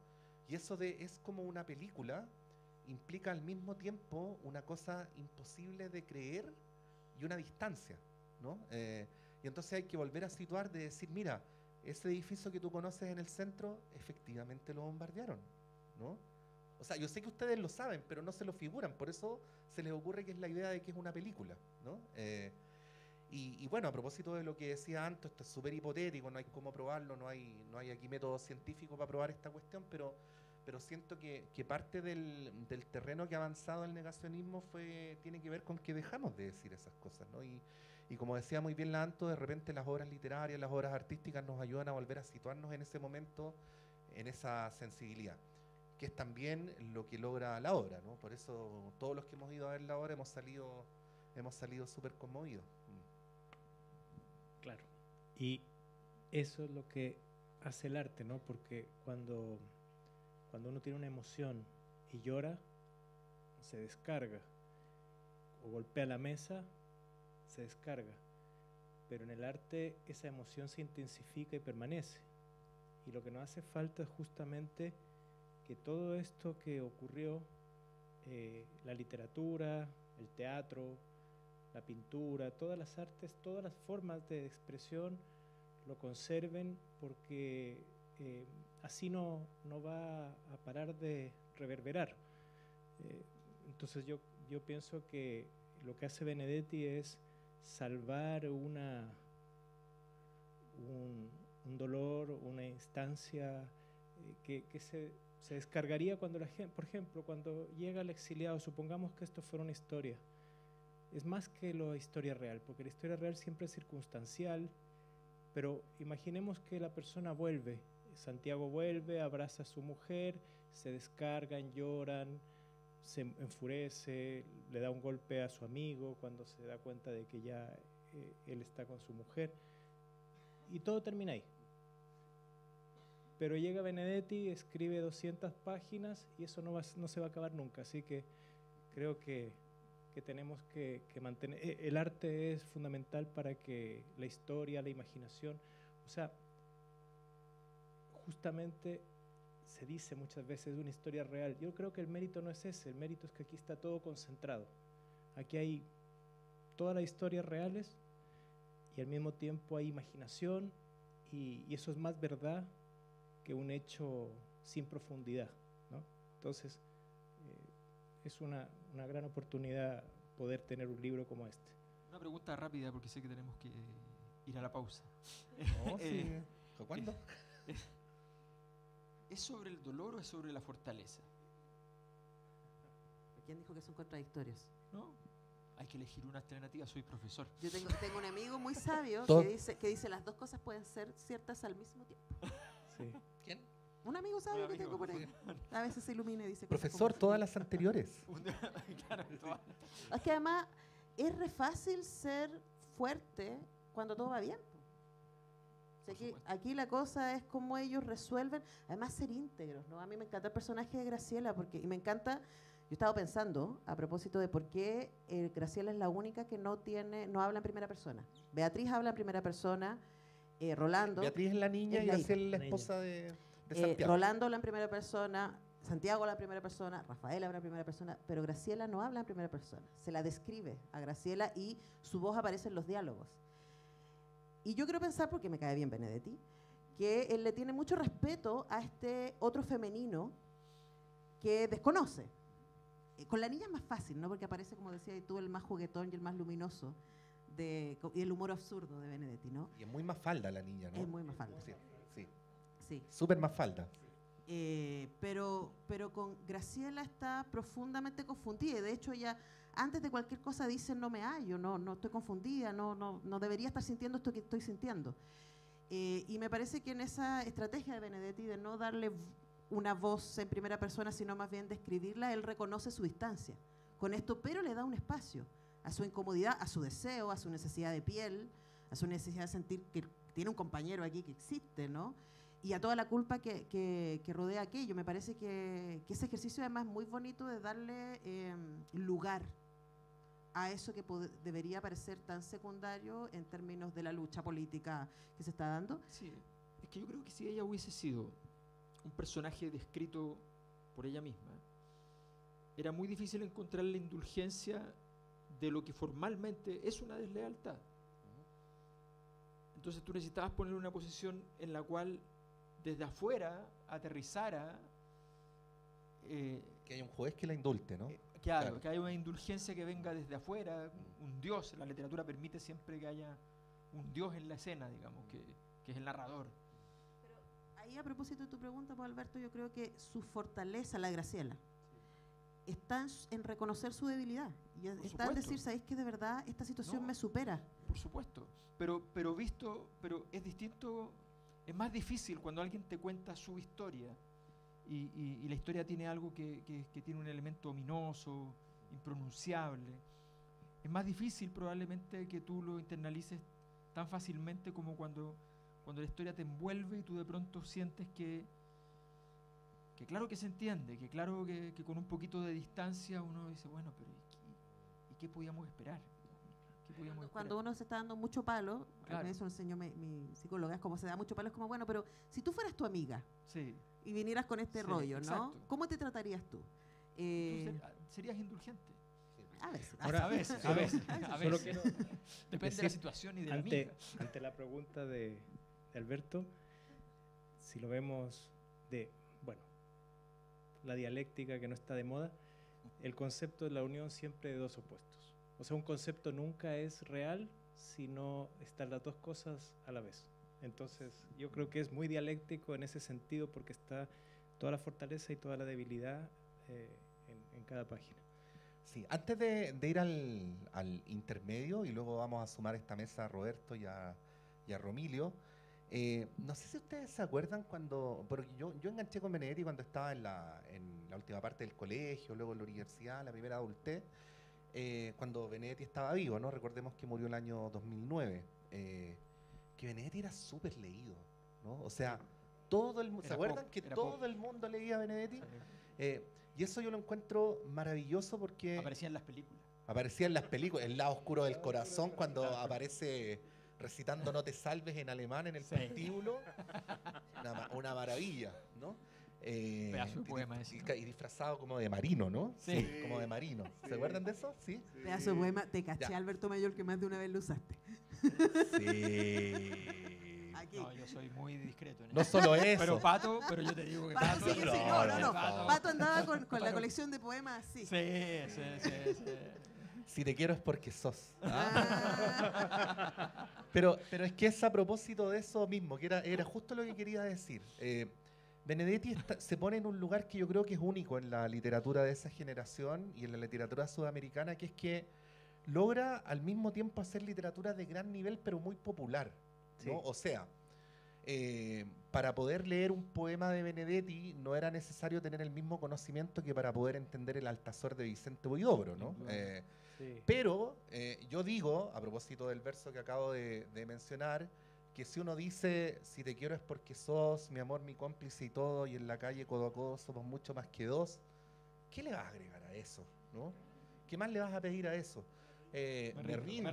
Y eso de es como una película implica al mismo tiempo una cosa imposible de creer y una distancia, ¿no? Y entonces hay que volver a situar, de decir, mira, ese edificio que tú conoces en el centro, efectivamente lo bombardearon, ¿no? O sea, yo sé que ustedes lo saben, pero no se lo figuran, por eso se les ocurre que es la idea de que es una película, ¿no? Y bueno, a propósito de lo que decía antes, esto es súper hipotético, no hay cómo probarlo, no hay aquí método científico para probar esta cuestión, pero siento que parte del terreno que ha avanzado el negacionismo tiene que ver con que dejamos de decir esas cosas, ¿no? Y como decía muy bien la Anto, de repente las obras literarias, las obras artísticas nos ayudan a volver a situarnos en ese momento, en esa sensibilidad, que es también lo que logra la obra, ¿no? Por eso todos los que hemos ido a ver la obra hemos salido súper conmovidos. Claro. Y eso es lo que hace el arte, ¿no? Porque cuando uno tiene una emoción y llora, se descarga. O golpea la mesa, se descarga. Pero en el arte esa emoción se intensifica y permanece. Y lo que nos hace falta es justamente que todo esto que ocurrió, la literatura, el teatro, la pintura, todas las artes, todas las formas de expresión, lo conserven, porque así no va a parar de reverberar. Entonces yo pienso que lo que hace Benedetti es salvar un dolor, una instancia que se descargaría cuando la gente, por ejemplo, cuando llega el exiliado, supongamos que esto fuera una historia. Es más que la historia real, porque la historia real siempre es circunstancial, pero imaginemos que la persona vuelve, Santiago vuelve, abraza a su mujer, se descargan, lloran, se enfurece, le da un golpe a su amigo cuando se da cuenta de que ya él está con su mujer, y todo termina ahí. Pero llega Benedetti, escribe 200 páginas y eso no se va a acabar nunca, así que creo que tenemos que mantener, el arte es fundamental para que la historia, la imaginación, o sea, justamente se dice muchas veces una historia real. Yo creo que el mérito no es ese, el mérito es que aquí está todo concentrado. Aquí hay todas las historias reales y al mismo tiempo hay imaginación y eso es más verdad que un hecho sin profundidad, ¿no? Entonces, es una gran oportunidad poder tener un libro como este. Una pregunta rápida, porque sé que tenemos que ir a la pausa. Sí. ¿Cuándo? ¿Es sobre el dolor o es sobre la fortaleza? ¿Quién dijo que son contradictorios? ¿No? Hay que elegir una alternativa, soy profesor. Yo tengo un amigo muy sabio que dice las dos cosas pueden ser ciertas al mismo tiempo. Sí. ¿Quién? Un amigo sabio que tengo por ahí. A veces se ilumina y dice cosas Profesor, como todas las anteriores. Claro, Es que además es re fácil ser fuerte cuando todo va bien. O sea, aquí la cosa es cómo ellos resuelven, además ser íntegros, ¿no? A mí me encanta el personaje de Graciela, y me encanta, yo estaba pensando a propósito de por qué Graciela es la única que no habla en primera persona. Beatriz habla en primera persona, Rolando. Beatriz es la niña y Graciela es la esposa de Santiago. Rolando habla en primera persona, Santiago habla en primera persona, Rafael habla en primera persona, pero Graciela no habla en primera persona. Se la describe a Graciela y su voz aparece en los diálogos. Y yo quiero pensar, porque me cae bien Benedetti, que él le tiene mucho respeto a este otro femenino que desconoce. Con la niña es más fácil, ¿no? Porque aparece, como decía tú, el más juguetón y el más luminoso y el humor absurdo de Benedetti, ¿no? Y es muy Mafalda la niña, ¿no? Es muy Mafalda. Sí. Súper Mafalda. Pero con Graciela está profundamente confundida. Y de hecho ella, antes de cualquier cosa, dice: no me hallo, no estoy confundida, no debería estar sintiendo esto que estoy sintiendo. Y me parece que en esa estrategia de Benedetti de no darle una voz en primera persona, sino más bien describirla, él reconoce su distancia con esto, pero le da un espacio a su incomodidad, a su deseo, a su necesidad de piel, a su necesidad de sentir que tiene un compañero aquí que existe, ¿no? Y a toda la culpa que rodea aquello. Me parece que ese ejercicio además es muy bonito de darle lugar a eso que debería parecer tan secundario en términos de la lucha política que se está dando. Sí, es que yo creo que si ella hubiese sido un personaje descrito por ella misma, era muy difícil encontrar la indulgencia de lo que formalmente es una deslealtad. Entonces tú necesitabas poner una posición en la cual desde afuera aterrizara. Que haya un juez que la indulte, ¿no? Claro, que haya una indulgencia que venga desde afuera, un dios. La literatura permite siempre que haya un dios en la escena, digamos, que es el narrador. Pero ahí, a propósito de tu pregunta, pues, Alberto, yo creo que su fortaleza, la de Graciela, está en reconocer su debilidad. Y está en decir, ¿sabéis que de verdad esta situación me supera? Por supuesto. Pero es distinto, es más difícil cuando alguien te cuenta su historia y la historia tiene algo que tiene un elemento ominoso, impronunciable. Es más difícil probablemente que tú lo internalices tan fácilmente como cuando la historia te envuelve y tú de pronto sientes que claro que se entiende, que claro que con un poquito de distancia uno dice, bueno, pero ¿y qué podíamos esperar? Cuando uno se está dando mucho palo, claro. eso enseñó mi psicóloga, es como se da mucho palo, es como, bueno, pero si tú fueras tu amiga sí. y vinieras con este rollo, ¿no? Exacto. ¿Cómo te tratarías tú? Tú serías indulgente. A veces. Ahora, A veces. Solo quiero depende de la situación y de la amiga. Ante la pregunta de Alberto, si lo vemos la dialéctica que no está de moda, el concepto de la unión siempre de dos opuestos. O sea, un concepto nunca es real si no están las dos cosas a la vez. Entonces, yo creo que es muy dialéctico en ese sentido porque está toda la fortaleza y toda la debilidad en cada página. Sí, antes de ir al intermedio, y luego vamos a sumar esta mesa a Roberto y a Romilio, no sé si ustedes se acuerdan porque yo enganché con Benedetti cuando estaba en la última parte del colegio, luego en la universidad, la primera adultez, cuando Benedetti estaba vivo, ¿no? Recordemos que murió el año 2009, que Benedetti era súper leído, ¿no? O sea, ¿se acuerdan que todo el mundo leía a Benedetti? Y eso yo lo encuentro maravilloso porque... Aparecía en las películas. Aparecía en las películas, El lado oscuro del corazón, cuando aparece recitando No te salves en alemán en el prostíbulo. Una maravilla, ¿no? Pedazo de poema ese, ¿no? Y disfrazado como de marino, ¿no? Sí. Como de marino. ¿Se acuerdan de eso? Sí. Pedazo de poema, te caché, Alberto Mayor, que más de una vez lo usaste. Sí. Aquí. No, yo soy muy discreto en No solo eso. Pero yo te digo que Pato, sí, no, no. Pato. Pato andaba con la colección de poemas así. Sí. Si te quiero es porque sos. Pero es que es a propósito de eso mismo, que era justo lo que quería decir. Benedetti se pone en un lugar que yo creo que es único en la literatura de esa generación y en la literatura sudamericana, que es que logra al mismo tiempo hacer literatura de gran nivel, pero muy popular, ¿no? Sí. O sea, para poder leer un poema de Benedetti no era necesario tener el mismo conocimiento que para poder entender el Altazor de Vicente Huidobro, ¿no? Sí. Pero yo digo, a propósito del verso que acabo de mencionar, que si uno dice, si te quiero es porque sos mi amor, mi cómplice y todo, y en la calle codo a codo somos mucho más que dos, ¿qué le vas a agregar a eso? ¿No? ¿Qué más le vas a pedir a eso? Me rindo.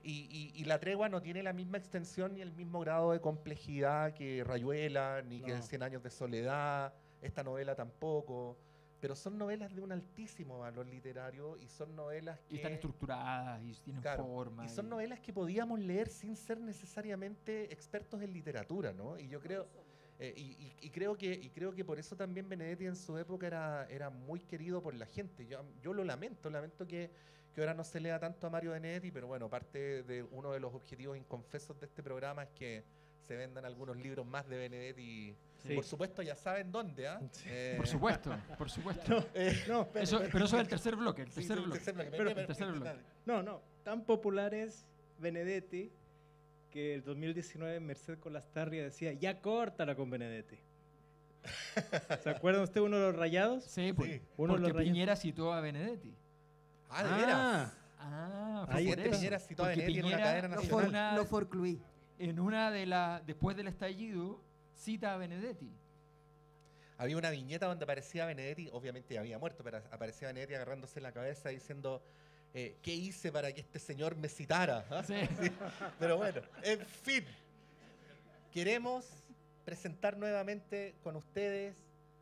Y La Tregua no tiene la misma extensión ni el mismo grado de complejidad que Rayuela, ni que 100 años de soledad, esta novela tampoco. Pero son novelas de un altísimo valor literario y son novelas que... Y están estructuradas y tienen forma. Y son novelas que podíamos leer sin ser necesariamente expertos en literatura, ¿no? Y yo creo... y creo que por eso también Benedetti en su época era muy querido por la gente. Yo lo lamento que ahora no se lea tanto a Mario Benedetti, pero bueno, parte de uno de los objetivos inconfesos de este programa es que se vendan algunos libros más de Benedetti. Sí. Por supuesto, ya saben dónde, ¿ah? Sí. Por supuesto. Pero eso es el tercer bloque. No, tan popular es Benedetti que el 2019 Merced Colastarria decía, ya córtala con Benedetti. ¿Se acuerdan usted uno de los rayados? Sí, pues, Sí. Uno de porque los rayados. Piñera citó a Benedetti. Ah, ¿de veras? Fue Ahí por está. eso. Piñera citó a Porque Benedetti en una Piñera cadena Lo, nacional. for, lo forcluí. en una de las, después del estallido, cita a Benedetti. Había una viñeta donde aparecía Benedetti, obviamente ya había muerto, pero aparecía Benedetti agarrándose la cabeza diciendo, ¿qué hice para que este señor me citara? ¿Ah? Sí. Sí. Pero bueno, en fin. Queremos presentar nuevamente con ustedes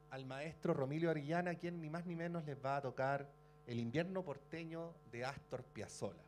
al maestro Romilio Arillana, quien ni más ni menos les va a tocar El invierno porteño de Astor Piazzolla.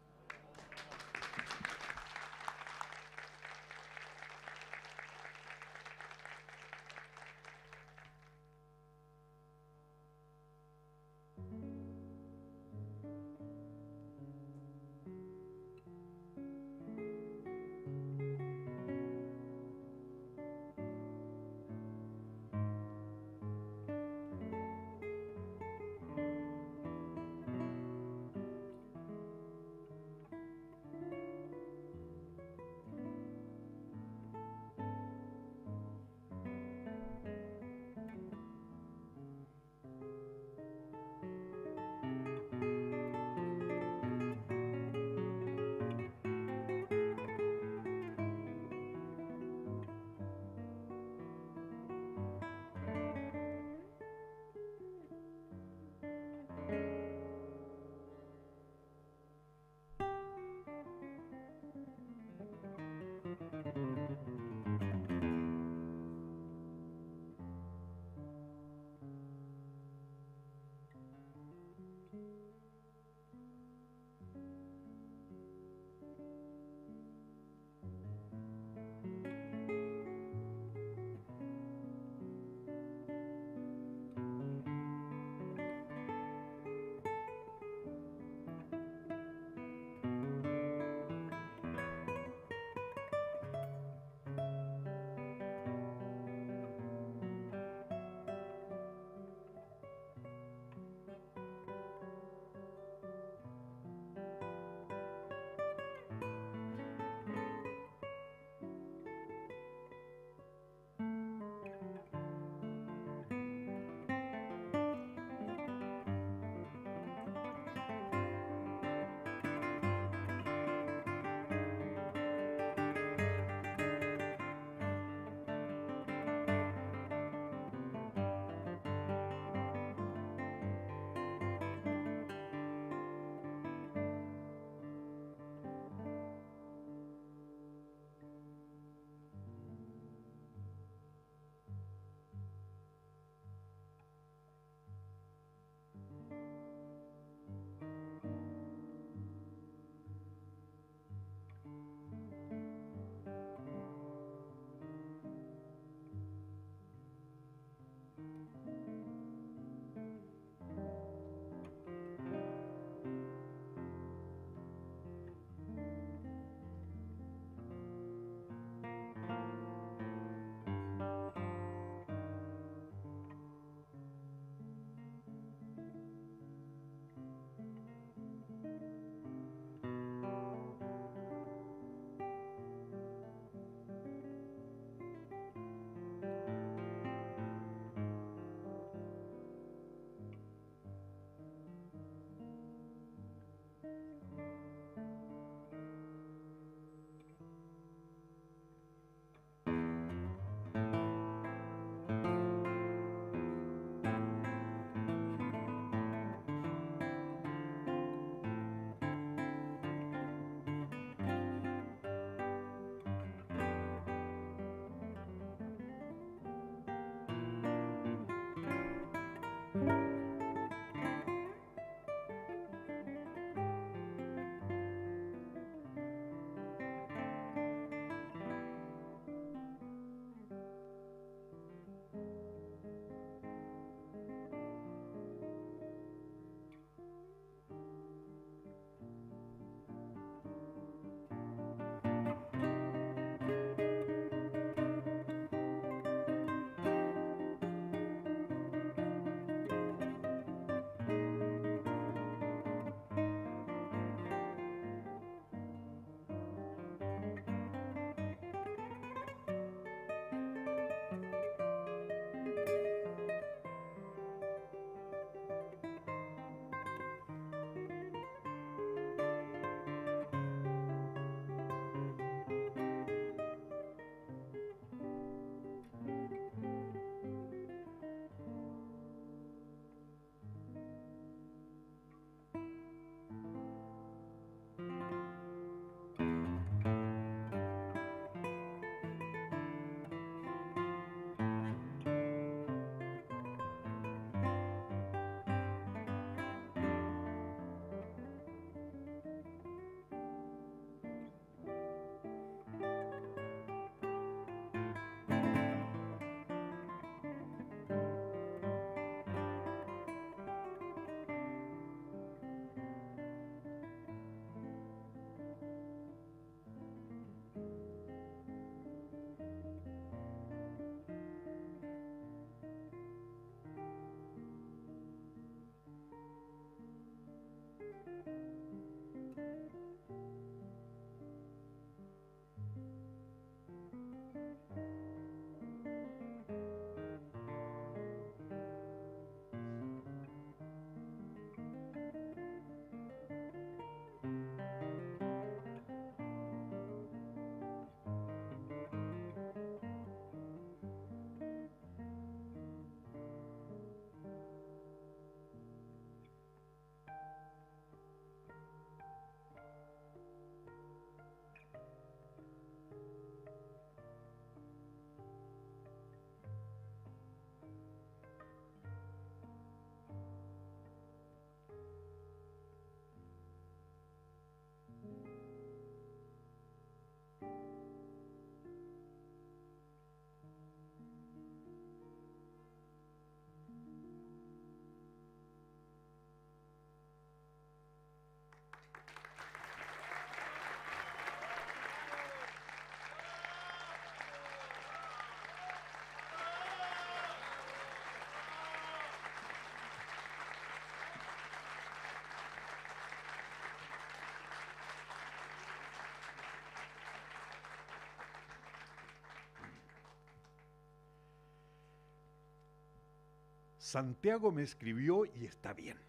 Santiago me escribió y está bien.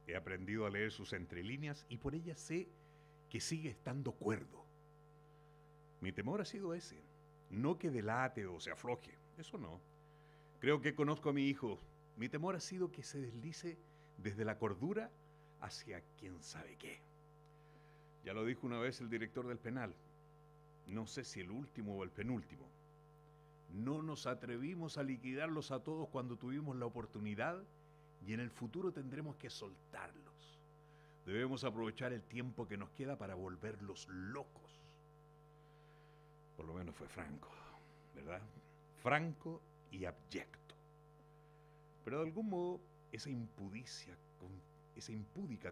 He aprendido a leer sus entrelíneas y por ellas sé que sigue estando cuerdo. Mi temor ha sido ese, no que delate o se afloje, eso no. Creo que conozco a mi hijo. Mi temor ha sido que se deslice desde la cordura hacia quién sabe qué. Ya lo dijo una vez el director del penal, no sé si el último o el penúltimo. No nos atrevimos a liquidarlos a todos cuando tuvimos la oportunidad y en el futuro tendremos que soltarlos. Debemos aprovechar el tiempo que nos queda para volverlos locos. Por lo menos fue franco, ¿verdad? Franco y abyecto. Pero de algún modo esa impúdica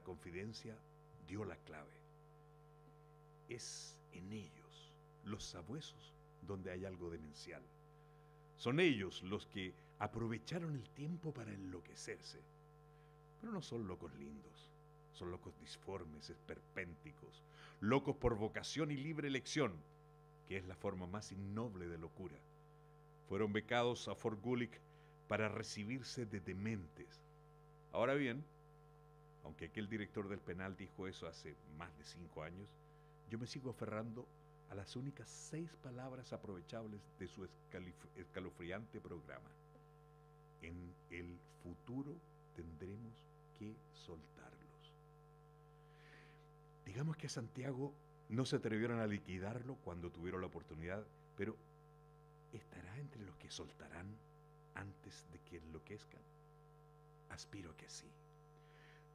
confidencia dio la clave. Es en ellos, los sabuesos, donde hay algo demencial. Son ellos los que aprovecharon el tiempo para enloquecerse. Pero no son locos lindos, son locos disformes, esperpénticos, locos por vocación y libre elección, que es la forma más innoble de locura. Fueron becados a Fort Gulick para recibirse de dementes. Ahora bien, aunque aquel director del penal dijo eso hace más de 5 años, yo me sigo aferrando a las únicas 6 palabras aprovechables de su escalofriante programa. En el futuro tendremos que soltarlos. Digamos que a Santiago no se atrevieron a liquidarlo cuando tuvieron la oportunidad, pero ¿estará entre los que soltarán antes de que enloquezcan? Aspiro a que sí.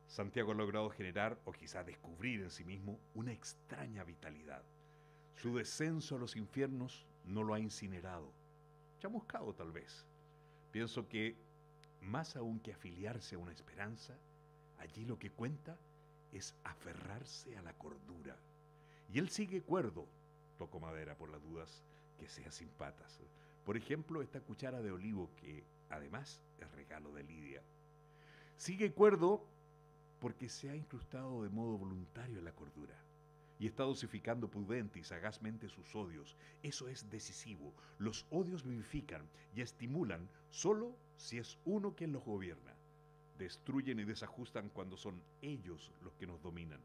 Santiago ha logrado generar, o quizá descubrir en sí mismo, una extraña vitalidad. Su descenso a los infiernos no lo ha incinerado, chamuscado tal vez. Pienso que, más aún que afiliarse a una esperanza, allí lo que cuenta es aferrarse a la cordura. Y él sigue cuerdo, toco madera por las dudas que sea sin patas. Por ejemplo, esta cuchara de olivo que, además, es regalo de Lidia. Sigue cuerdo porque se ha incrustado de modo voluntario en la cordura y está dosificando prudente y sagazmente sus odios. Eso es decisivo. Los odios vivifican y estimulan solo si es uno quien los gobierna. Destruyen y desajustan cuando son ellos los que nos dominan.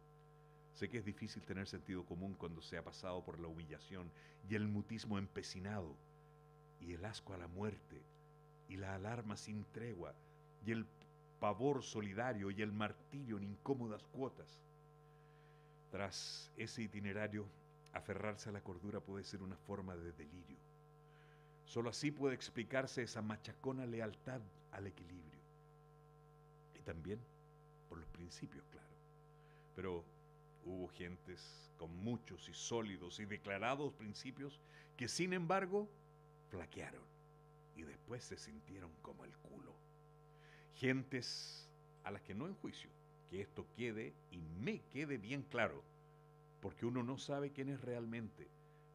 Sé que es difícil tener sentido común cuando se ha pasado por la humillación y el mutismo empecinado, y el asco a la muerte, y la alarma sin tregua, y el pavor solidario y el martirio en incómodas cuotas. Tras ese itinerario, aferrarse a la cordura puede ser una forma de delirio. Solo así puede explicarse esa machacona lealtad al equilibrio. Y también por los principios, claro. Pero hubo gentes con muchos y sólidos y declarados principios que, sin embargo, flaquearon y después se sintieron como el culo. Gentes a las que no enjuicio, que esto quede y me quede bien claro, porque uno no sabe quién es realmente,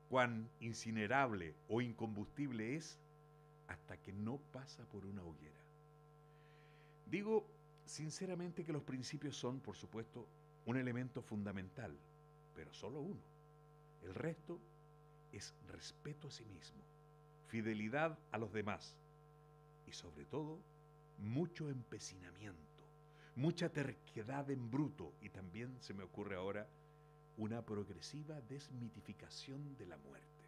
cuán incinerable o incombustible es hasta que no pasa por una hoguera. Digo sinceramente que los principios son, por supuesto, un elemento fundamental, pero solo uno. El resto es respeto a sí mismo, fidelidad a los demás y sobre todo mucho empecinamiento, mucha terquedad en bruto y también se me ocurre ahora una progresiva desmitificación de la muerte.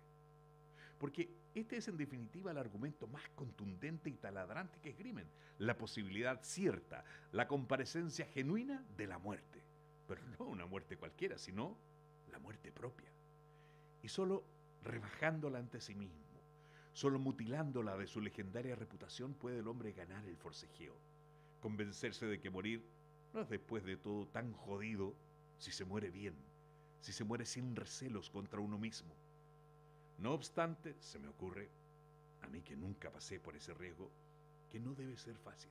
Porque este es en definitiva el argumento más contundente y taladrante que esgrimen, la posibilidad cierta, la comparecencia genuina de la muerte, pero no una muerte cualquiera, sino la muerte propia. Y solo rebajándola ante sí mismo, solo mutilándola de su legendaria reputación puede el hombre ganar el forcejeo, convencerse de que morir no es después de todo tan jodido si se muere bien, si se muere sin recelos contra uno mismo. No obstante, se me ocurre, a mí que nunca pasé por ese riesgo, que no debe ser fácil,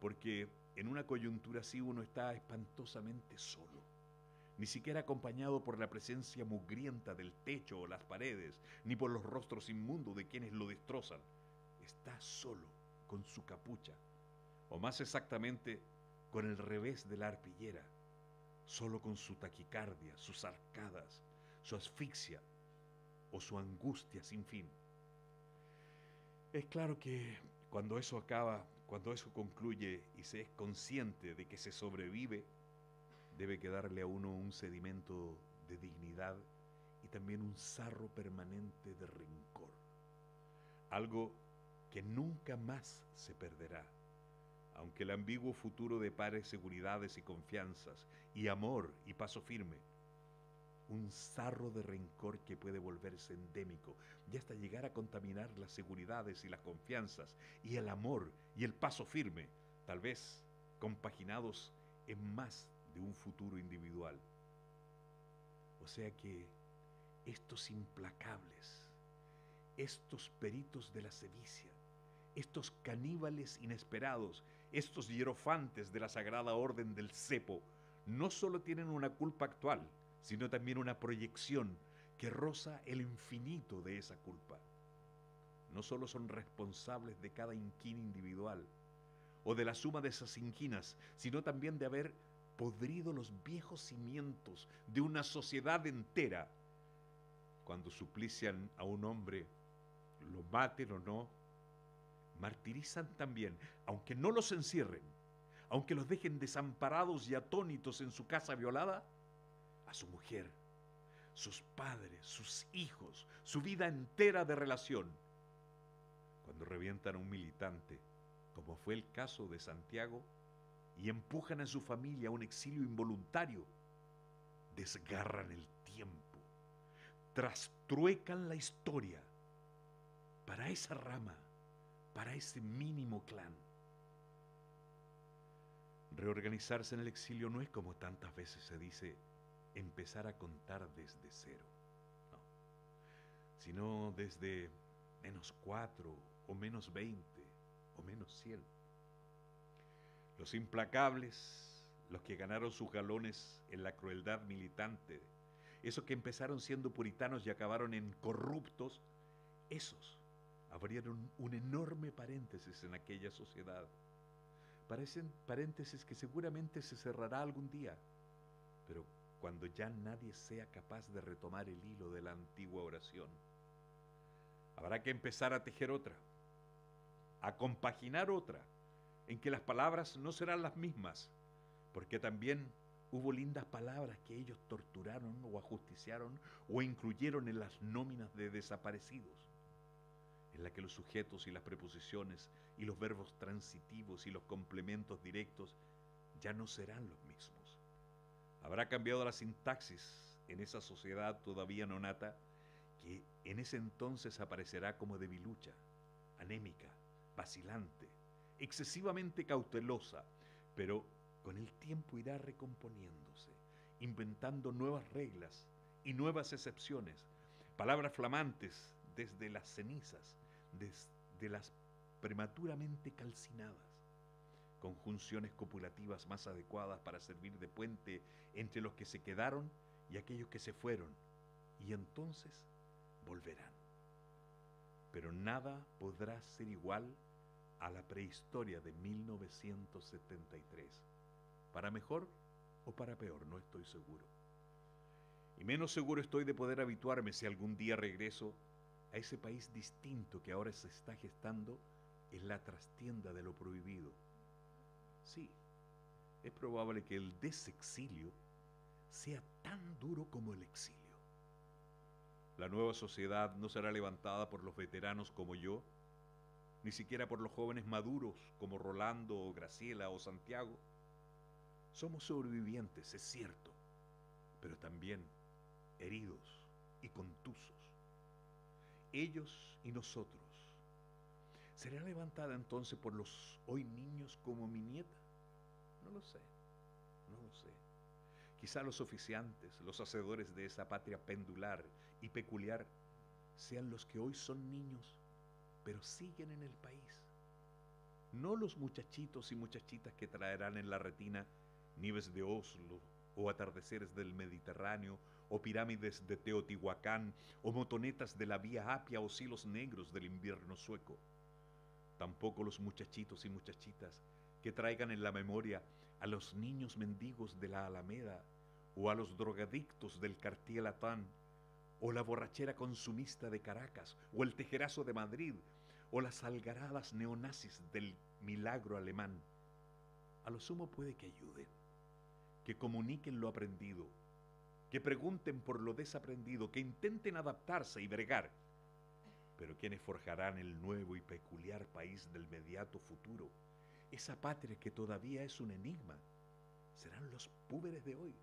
porque en una coyuntura así uno está espantosamente solo, ni siquiera acompañado por la presencia mugrienta del techo o las paredes, ni por los rostros inmundos de quienes lo destrozan. Está solo, con su capucha, o más exactamente, con el revés de la arpillera, solo con su taquicardia, sus arcadas, su asfixia o su angustia sin fin. Es claro que cuando eso acaba, Cuando eso concluye y se es consciente de que se sobrevive, debe quedarle a uno un sedimento de dignidad y también un sarro permanente de rencor. Algo que nunca más se perderá, aunque el ambiguo futuro depare seguridades y confianzas, y amor y paso firme. Un sarro de rencor que puede volverse endémico y hasta llegar a contaminar las seguridades y las confianzas y el amor y el paso firme, tal vez compaginados en más de un futuro individual. O sea que estos implacables, estos peritos de la sevicia, estos caníbales inesperados, estos hierofantes de la sagrada orden del cepo, no solo tienen una culpa actual, sino también una proyección que roza el infinito de esa culpa. No solo son responsables de cada inquina individual o de la suma de esas inquinas, sino también de haber podrido los viejos cimientos de una sociedad entera. Cuando suplician a un hombre, lo maten o no, martirizan también, aunque no los encierren, aunque los dejen desamparados y atónitos en su casa violada, a su mujer, sus padres, sus hijos, su vida entera de relación. Cuando revientan a un militante, como fue el caso de Santiago, y empujan a su familia a un exilio involuntario, desgarran el tiempo, trastruecan la historia para esa rama, para ese mínimo clan. Reorganizarse en el exilio no es, como tantas veces se dice, empezar a contar desde cero, no, sino desde -4 o -20 o -100. Los implacables, los que ganaron sus galones en la crueldad militante, esos que empezaron siendo puritanos y acabaron en corruptos, esos abrieron un enorme paréntesis en aquella sociedad. Parecen paréntesis que seguramente se cerrará algún día, pero cuando ya nadie sea capaz de retomar el hilo de la antigua oración. Habrá que empezar a tejer otra, a compaginar otra, en que las palabras no serán las mismas, porque también hubo lindas palabras que ellos torturaron o ajusticiaron o incluyeron en las nóminas de desaparecidos, en la que los sujetos y las preposiciones y los verbos transitivos y los complementos directos ya no serán los mismos. Habrá cambiado la sintaxis en esa sociedad todavía nonata, que en ese entonces aparecerá como debilucha, anémica, vacilante, excesivamente cautelosa, pero con el tiempo irá recomponiéndose, inventando nuevas reglas y nuevas excepciones, palabras flamantes desde las cenizas, desde las prematuramente calcinadas, conjunciones copulativas más adecuadas para servir de puente entre los que se quedaron y aquellos que se fueron, y entonces volverán. Pero nada podrá ser igual a la prehistoria de 1973, para mejor o para peor, no estoy seguro. Y menos seguro estoy de poder habituarme, si algún día regreso, a ese país distinto que ahora se está gestando en la trastienda de lo prohibido. Sí, es probable que el desexilio sea tan duro como el exilio. La nueva sociedad no será levantada por los veteranos como yo, ni siquiera por los jóvenes maduros como Rolando o Graciela o Santiago. Somos sobrevivientes, es cierto, pero también heridos y contusos. Ellos y nosotros. ¿Será levantada entonces por los hoy niños como mi nieta? No lo sé, no lo sé. Quizá los oficiantes, los hacedores de esa patria pendular y peculiar, sean los que hoy son niños, pero siguen en el país. No los muchachitos y muchachitas que traerán en la retina nieves de Oslo, o atardeceres del Mediterráneo, o pirámides de Teotihuacán, o motonetas de la Vía Apia, o cielos negros del invierno sueco. Tampoco los muchachitos y muchachitas que traigan en la memoria a los niños mendigos de la Alameda, o a los drogadictos del Cartier Latin, o la borrachera consumista de Caracas, o el tejerazo de Madrid, o las algaradas neonazis del milagro alemán, a lo sumo puede que ayuden, que comuniquen lo aprendido, que pregunten por lo desaprendido, que intenten adaptarse y bregar. Pero quienes forjarán el nuevo y peculiar país del inmediato futuro, esa patria que todavía es un enigma, serán los púberes de hoy,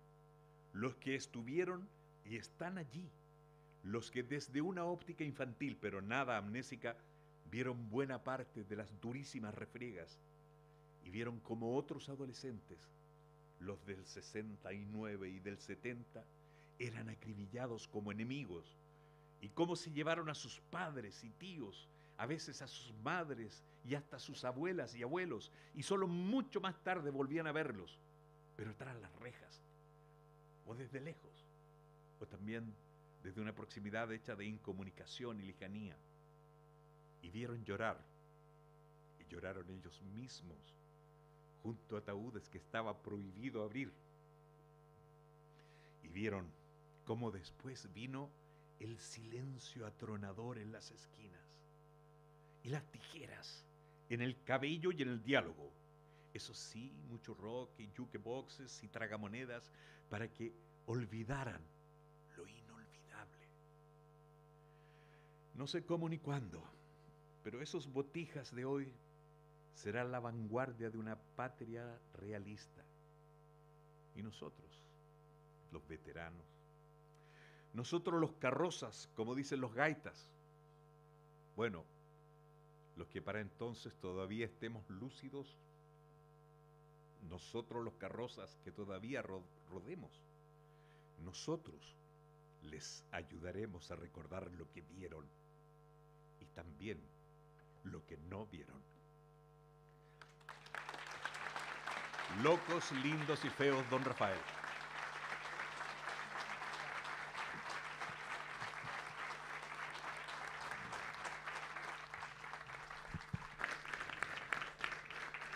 los que estuvieron y están allí, los que desde una óptica infantil, pero nada amnésica, vieron buena parte de las durísimas refriegas y vieron como otros adolescentes, los del 69 y del 70, eran acribillados como enemigos, y cómo se llevaron a sus padres y tíos, a veces a sus madres y hasta a sus abuelas y abuelos, y solo mucho más tarde volvían a verlos, pero tras las rejas, o desde lejos, o también desde una proximidad hecha de incomunicación y lejanía, y vieron llorar, y lloraron ellos mismos, junto a ataúdes que estaba prohibido abrir, y vieron cómo después vino el silencio atronador en las esquinas, y las tijeras en el cabello y en el diálogo. Eso sí, mucho rock y jukeboxes y tragamonedas para que olvidaran lo inolvidable. No sé cómo ni cuándo, pero esos botijas de hoy serán la vanguardia de una patria realista. Y nosotros, los veteranos, nosotros los carrozas, como dicen los gaitas, bueno, los que para entonces todavía estemos lúcidos, nosotros los carrozas que todavía rodemos, nosotros les ayudaremos a recordar lo que vieron y también lo que no vieron. Locos, lindos y feos, don Rafael.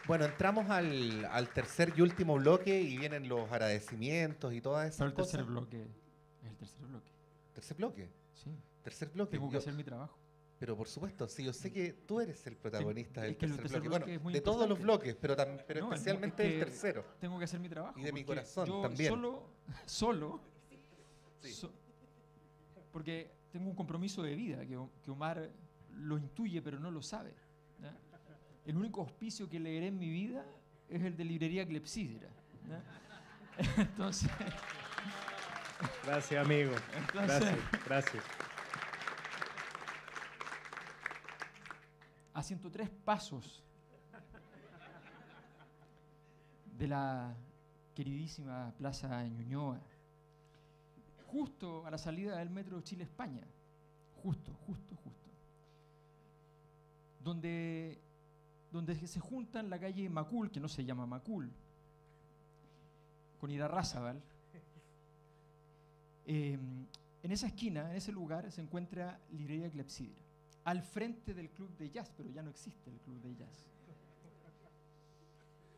Bueno, entramos al tercer y último bloque y vienen los agradecimientos y todas esas Pero el cosas. tercer bloque es el tercer bloque. ¿Tercer bloque? Sí. Tercer bloque. Tengo que hacer mi trabajo. Pero por supuesto, sí, yo sé que tú eres el protagonista del es que el tercer tercer bloque. bloque es Bueno, muy de todos los importante. bloques, pero No, especialmente es que el tercero. Tengo que hacer mi trabajo. Y de mi porque corazón yo también. Solo, Sí. porque tengo un compromiso de vida que Omar lo intuye pero no lo sabe. ¿Ya? El único auspicio que leeré en mi vida es el de Librería Clepsidra. ¿Ya? Entonces, Gracias, amigo. Gracias. a 103 pasos de la queridísima Plaza Ñuñoa, justo a la salida del metro Chile-España, justo, donde se juntan la calle Macul, que no se llama Macul, con Irarrázaval. En esa esquina, en ese lugar, se encuentra Librería Clepsidra, al frente del club de jazz, pero ya no existe el club de jazz.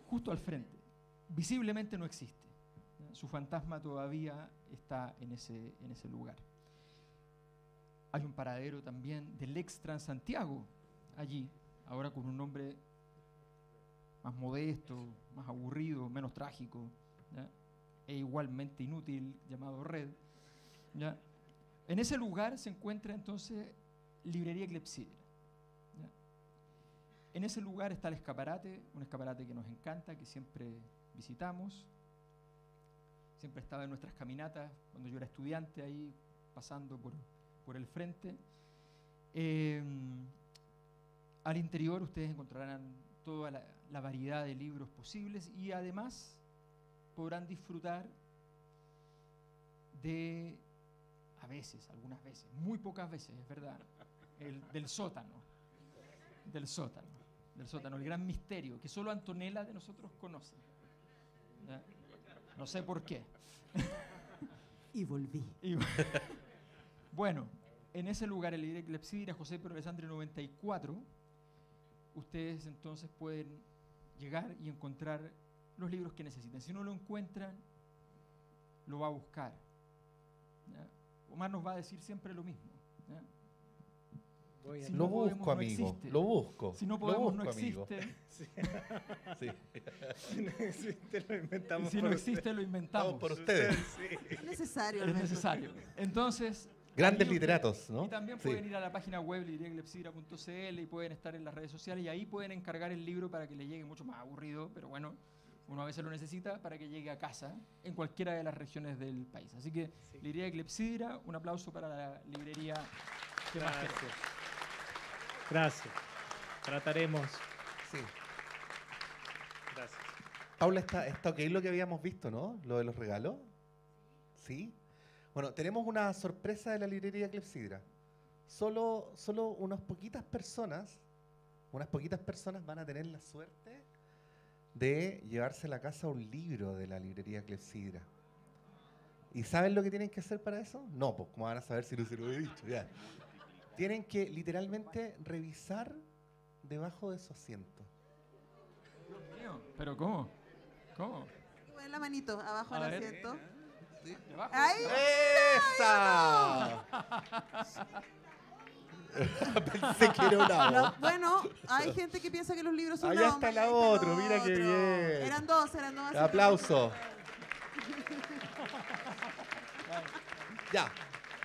Justo al frente. Visiblemente no existe. Su fantasma todavía está en ese lugar. Hay un paradero también del ex Transantiago allí, ahora con un nombre más modesto, más aburrido, menos trágico, ¿ya? E igualmente inútil, llamado Red. ¿Ya? En ese lugar se encuentra entonces Librería Clepsidra. ¿Ya? En ese lugar está el escaparate, un escaparate que nos encanta, que siempre visitamos. Siempre estaba en nuestras caminatas, cuando yo era estudiante, ahí pasando por el frente. Al interior ustedes encontrarán toda la variedad de libros posibles y además podrán disfrutar de, a veces, algunas veces, muy pocas veces, es verdad, del sótano, el gran misterio que solo Antonella de nosotros conoce. ¿Ya? No sé por qué. Y volví. Bueno, en ese lugar, el Librería Clepsidra, José Pedro Alessandri 94, ustedes entonces pueden llegar y encontrar los libros que necesiten. Si no lo encuentran, lo va a buscar. ¿Ya? Omar nos va a decir siempre lo mismo. ¿Ya? Voy a- Si Lo no podemos, busco, no amigo. existe. Lo busco. Si no lo podemos, no busco, amigo. existe. Sí. Si no existe, lo Y inventamos. si no por existe, lo inventamos. Por ustedes. Es necesario. Es Alberto. necesario. Entonces, Grandes ahí- literatos, ¿no? Y también Sí. pueden ir a la página web libreaclepsidra.cl y pueden estar en las redes sociales y ahí pueden encargar el libro para que le llegue mucho más aburrido, pero bueno, uno a veces lo necesita para que llegue a casa en cualquiera de las regiones del país. Así que, Sí. librería Clepsidra, un aplauso para la librería que más queremos. Gracias. Gracias. Trataremos. Sí. Gracias. Paula, está ok lo que habíamos visto, ¿no? Lo de los regalos. ¿Sí? Bueno, tenemos una sorpresa de la librería Clepsidra. Solo unas poquitas personas van a tener la suerte de llevarse a la casa un libro de la librería Clepsidra. ¿Y saben lo que tienen que hacer para eso? No, pues ¿cómo van a saber si no se lo he dicho? Ya. Tienen que literalmente revisar debajo de su asiento. Dios mío, ¿pero cómo? ¿Cómo? Y poner la manito abajo A del ver. asiento. ¿Debajo? ¡Ay! ¡Esa! Pensé que era una No, voz. bueno, hay gente que piensa que los libros son Allá una está bomba, la ahí otro, el mira qué otro. bien. Eran dos así. Aplauso. Ya.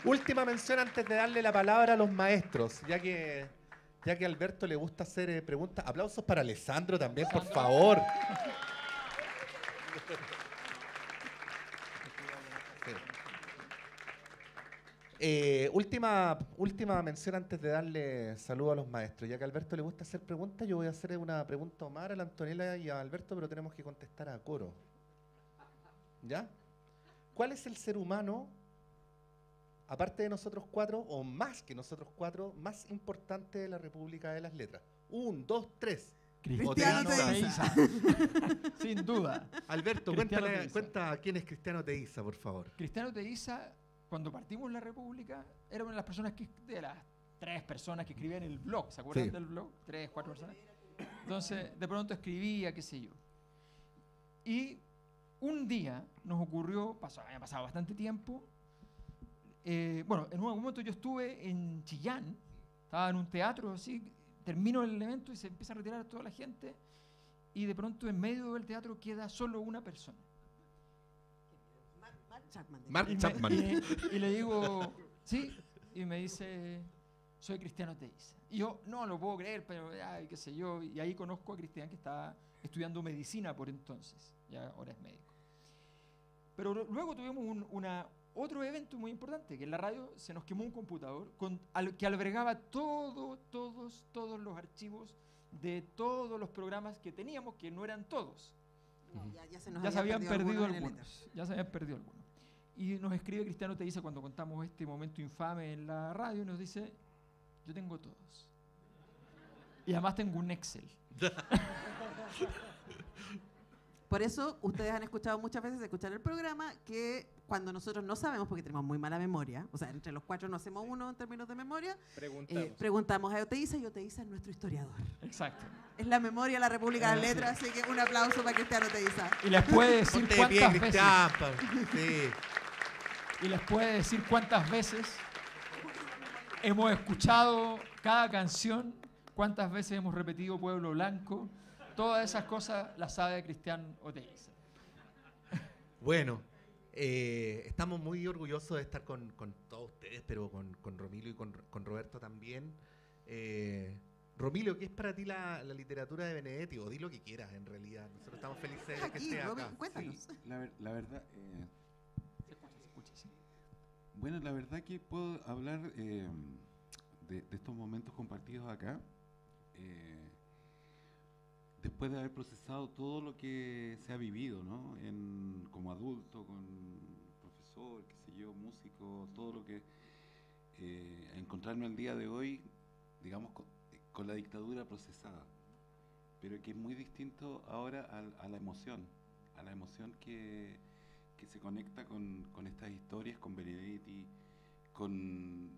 Última mención antes de darle la palabra a los maestros, ya que a Alberto le gusta hacer preguntas. Aplausos para Alessandro también, por favor. Última mención antes de darle saludo a los maestros. Ya que a Alberto le gusta hacer preguntas, yo voy a hacer una pregunta a Omar, a la Antonella y a Alberto, pero tenemos que contestar a coro. ¿Ya? ¿Cuál es el ser humano, aparte de nosotros cuatro, o más que nosotros cuatro, más importante de la República de las Letras? 1, 2, 3. Cristiano Teiza. Sin duda. Alberto, Cristiano Teiza. cuenta quién es Cristiano Teiza, por favor. Cristiano Teiza, cuando partimos la República, era una de las personas de las 3 personas que escribían el blog. ¿Se acuerdan Sí. del blog? 3, 4 personas. Entonces, de pronto escribía, qué sé yo. Y un día nos ocurrió, había pasado bastante tiempo. Bueno, en un momento yo estuve en Chillán, estaba en un teatro así, termino el evento y se empieza a retirar toda la gente. Y de pronto en medio del teatro queda solo una persona. Mark Chapman. Mark Y, Chapman. y le digo, sí, y me dice, soy Cristiano Teiza. Y yo, no lo puedo creer, pero ay, qué sé yo. Y ahí conozco a Cristian, que estaba estudiando medicina por entonces, ya ahora es médico. Pero luego tuvimos otro evento muy importante, que en la radio se nos quemó un computador que albergaba todos los archivos de todos los programas que teníamos, que no eran todos. No, ya se nos Ya se habían perdido en el algunos. Ya se habían perdido algunos. Y nos escribe Cristiano Teiza cuando contamos este momento infame en la radio y nos dice, yo tengo todos. Y además tengo un Excel. Por eso ustedes han escuchado muchas veces escuchar el programa que cuando nosotros no sabemos, porque tenemos muy mala memoria, o sea, entre los cuatro no hacemos uno en términos de memoria, preguntamos a Oteiza y Oteiza es nuestro historiador. Exacto. Es la memoria de la República de las Letras, así que un aplauso para Cristiano Oteiza. Y les puede decir Ponte de pie, cuántas veces. Cristian. Sí. Y les puede decir cuántas veces hemos escuchado cada canción, cuántas veces hemos repetido Pueblo Blanco. Todas esas cosas las sabe Cristian Oteiza. Bueno, estamos muy orgullosos de estar con todos ustedes, pero con Romilio y con Roberto también. Romilio, ¿qué es para ti la literatura de Benedetti? O di lo que quieras, en realidad. Nosotros estamos felices de que Aquí, esté Robin, acá. cuéntanos. Sí, la verdad, Se escucha, sí. bueno, la verdad que puedo hablar de estos momentos compartidos acá, después de haber procesado todo lo que se ha vivido, ¿no? Como adulto, con profesor, qué sé yo, músico, todo lo que encontrarme al día de hoy, digamos, con la dictadura procesada, pero que es muy distinto ahora a la emoción que se conecta con estas historias, con Benedetti, con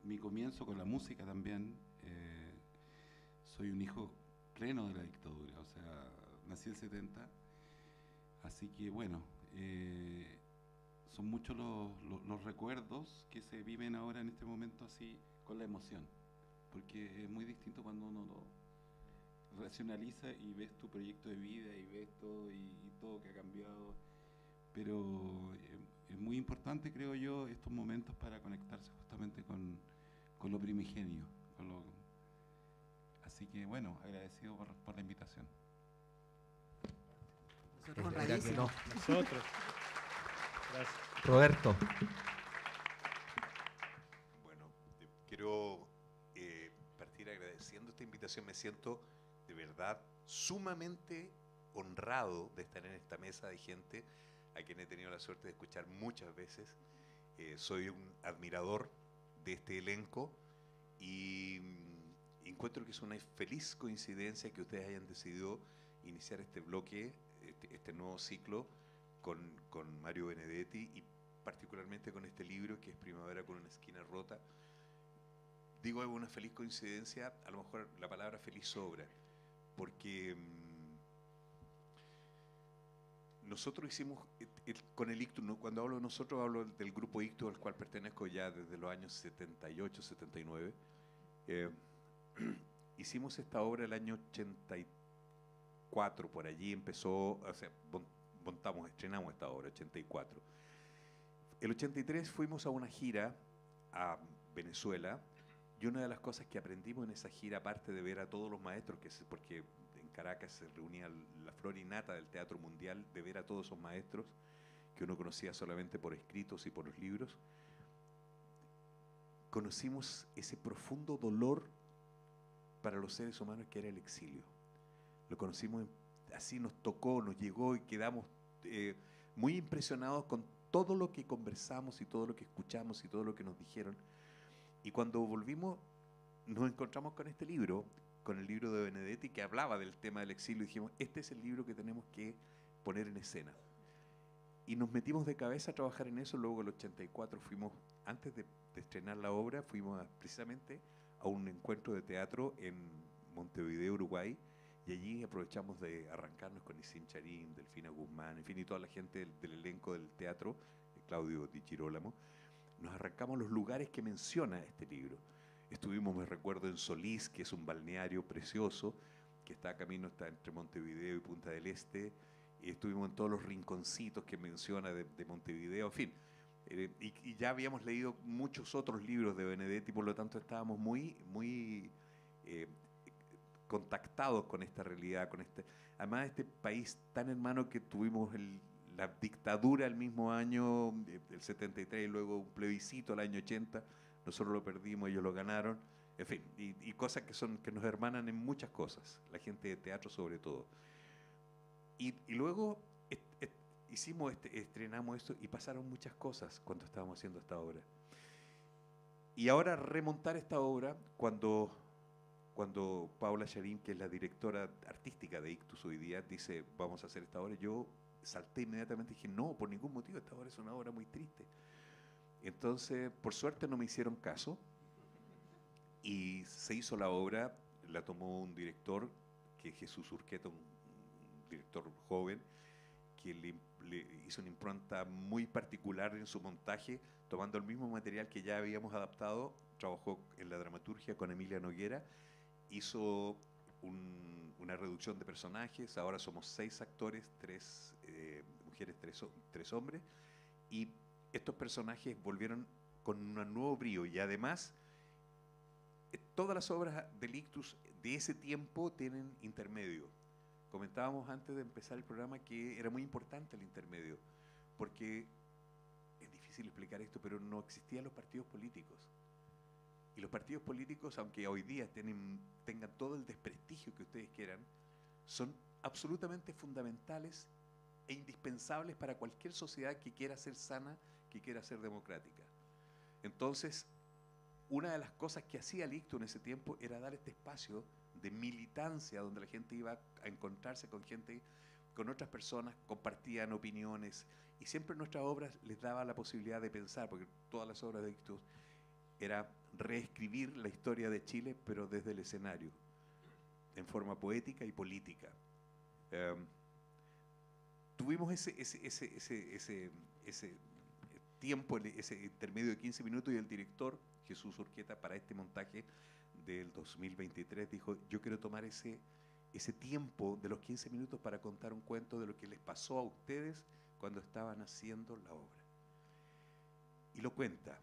mi comienzo con la música también. Soy un hijo pleno de la dictadura, o sea, nací en 70, así que bueno, son muchos los recuerdos que se viven ahora en este momento así, con la emoción. porque es muy distinto cuando uno lo racionaliza y ves tu proyecto de vida y ves todo y todo que ha cambiado. Pero es muy importante, creo yo, estos momentos para conectarse justamente con lo primigenio. Así que, bueno, agradecido por la invitación. Nosotros Era que honradísimos. no. Nosotros. Gracias. Roberto. Bueno, quiero partir agradeciendo esta invitación. Me siento de verdad sumamente honrado de estar en esta mesa de gente a quien he tenido la suerte de escuchar muchas veces. Soy un admirador de este elenco y encuentro que es una feliz coincidencia que ustedes hayan decidido iniciar este bloque, este nuevo ciclo con Mario Benedetti y particularmente con este libro que es Primavera con una esquina rota. Digo, es una feliz coincidencia, a lo mejor la palabra feliz sobra, porque nosotros hicimos, con el Ictus, ¿no? Cuando hablo de nosotros hablo del grupo Ictus al cual pertenezco ya desde los años 78, 79. Hicimos esta obra el año 84, por allí empezó, o sea, estrenamos esta obra, 84. El 83 fuimos a una gira a Venezuela y una de las cosas que aprendimos en esa gira, aparte de ver a todos los maestros, porque en Caracas se reunía la flor y nata del teatro mundial, de ver a todos esos maestros que uno conocía solamente por escritos y por los libros, conocimos ese profundo dolor para los seres humanos que era el exilio. Lo conocimos, así nos tocó, nos llegó y quedamos muy impresionados con todo lo que conversamos y todo lo que escuchamos y todo lo que nos dijeron. Y cuando volvimos, nos encontramos con este libro, con el libro de Benedetti, que hablaba del tema del exilio, y dijimos, este es el libro que tenemos que poner en escena. Y nos metimos de cabeza a trabajar en eso. Luego el 84 fuimos, antes de estrenar la obra, fuimos precisamente a un encuentro de teatro en Montevideo, Uruguay, y allí aprovechamos de arrancarnos con Isim Charín, Delfina Guzmán, en fin, y toda la gente del elenco del teatro, Claudio Di Girolamo. Nos arrancamos los lugares que menciona este libro. Estuvimos, me recuerdo, en Solís, que es un balneario precioso, que está a camino, está entre Montevideo y Punta del Este. Y estuvimos en todos los rinconcitos que menciona de Montevideo, en fin. Y ya habíamos leído muchos otros libros de Benedetti, por lo tanto estábamos muy contactados con esta realidad, además este país tan hermano que tuvimos la dictadura el mismo año, el 73, y luego un plebiscito el año 80, nosotros lo perdimos, ellos lo ganaron, en fin, y cosas que nos hermanan en muchas cosas, la gente de teatro sobre todo. Y luego estrenamos esto y pasaron muchas cosas cuando estábamos haciendo esta obra. Y ahora remontar esta obra cuando Paula Charín, que es la directora artística de Ictus hoy día, dice, vamos a hacer esta obra, yo salté inmediatamente y dije, no, por ningún motivo, esta obra es una obra muy triste. Entonces, por suerte no me hicieron caso y se hizo la obra, la tomó un director, que es Jesús Urqueta, un director joven, que le hizo una impronta muy particular en su montaje, tomando el mismo material que ya habíamos adaptado. Trabajó en la dramaturgia con Emilia Noguera, hizo una reducción de personajes, ahora somos 6 actores, 3 mujeres, 3 hombres, y estos personajes volvieron con un nuevo brío, y además todas las obras del Ictus de ese tiempo tienen intermedio. Comentábamos antes de empezar el programa que era muy importante el intermedio, porque es difícil explicar esto, pero no existían los partidos políticos. Y los partidos políticos, aunque hoy día tengan todo el desprestigio que ustedes quieran, son absolutamente fundamentales e indispensables para cualquier sociedad que quiera ser sana, que quiera ser democrática. Entonces, una de las cosas que hacía el Ictus en ese tiempo era dar este espacio de militancia donde la gente iba a encontrarse con gente, con otras personas, compartían opiniones, y siempre en nuestras obras les daba la posibilidad de pensar, porque todas las obras de Ictus era reescribir la historia de Chile, pero desde el escenario, en forma poética y política. Tuvimos ese tiempo, ese intermedio de 15 minutos, y el director, Jesús Urqueta, para este montaje, del 2023, dijo, yo quiero tomar ese tiempo de los 15 minutos para contar un cuento de lo que les pasó a ustedes cuando estaban haciendo la obra. Y lo cuenta,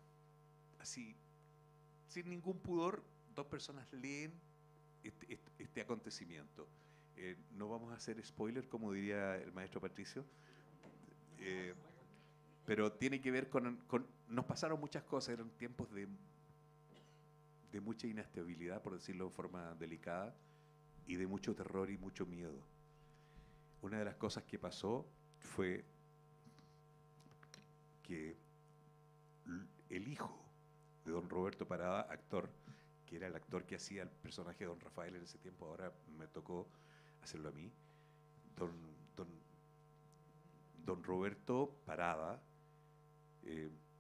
así, sin ningún pudor, 2 personas leen este acontecimiento. No vamos a hacer spoiler, como diría el maestro Patricio, pero tiene que ver nos pasaron muchas cosas, eran tiempos de mucha inestabilidad, por decirlo de forma delicada, y de mucho terror y mucho miedo. Una de las cosas que pasó fue que el hijo de don Roberto Parada, actor, que era el actor que hacía el personaje de don Rafael en ese tiempo, ahora me tocó hacerlo a mí, don Roberto Parada,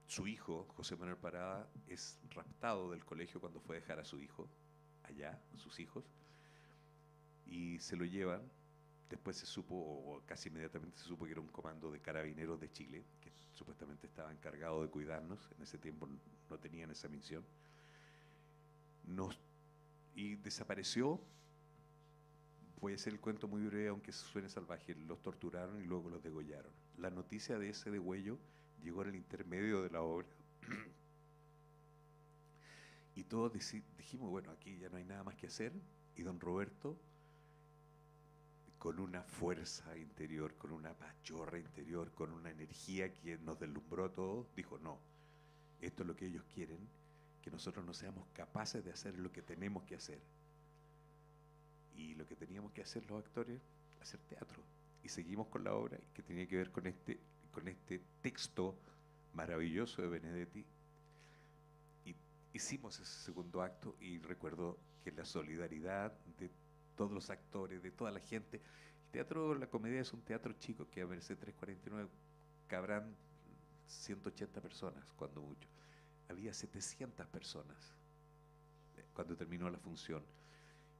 su hijo, José Manuel Parada, es raptado del colegio cuando fue a dejar a su hijo, allá, a sus hijos, y se lo llevan. Después se supo, o casi inmediatamente se supo, que era un comando de carabineros de Chile, que supuestamente estaba encargado de cuidarnos. En ese tiempo no tenían esa misión. Y desapareció. Voy a hacer el cuento muy breve, aunque suene salvaje. Los torturaron y luego los degollaron. La noticia de ese degüello llegó en el intermedio de la obra. Y todos dijimos, bueno, aquí ya no hay nada más que hacer. Y don Roberto, con una fuerza interior, con una pachorra interior, con una energía que nos deslumbró a todos, dijo, no, esto es lo que ellos quieren, que nosotros no seamos capaces de hacer lo que tenemos que hacer. Y lo que teníamos que hacer los actores, hacer teatro. Y seguimos con la obra, que tenía que ver con este texto maravilloso de Benedetti. Y hicimos ese segundo acto, y recuerdo que la solidaridad de todos los actores, de toda la gente. El teatro, la comedia es un teatro chico, que a verse 349 cabrán 180 personas, cuando mucho. Había 700 personas cuando terminó la función.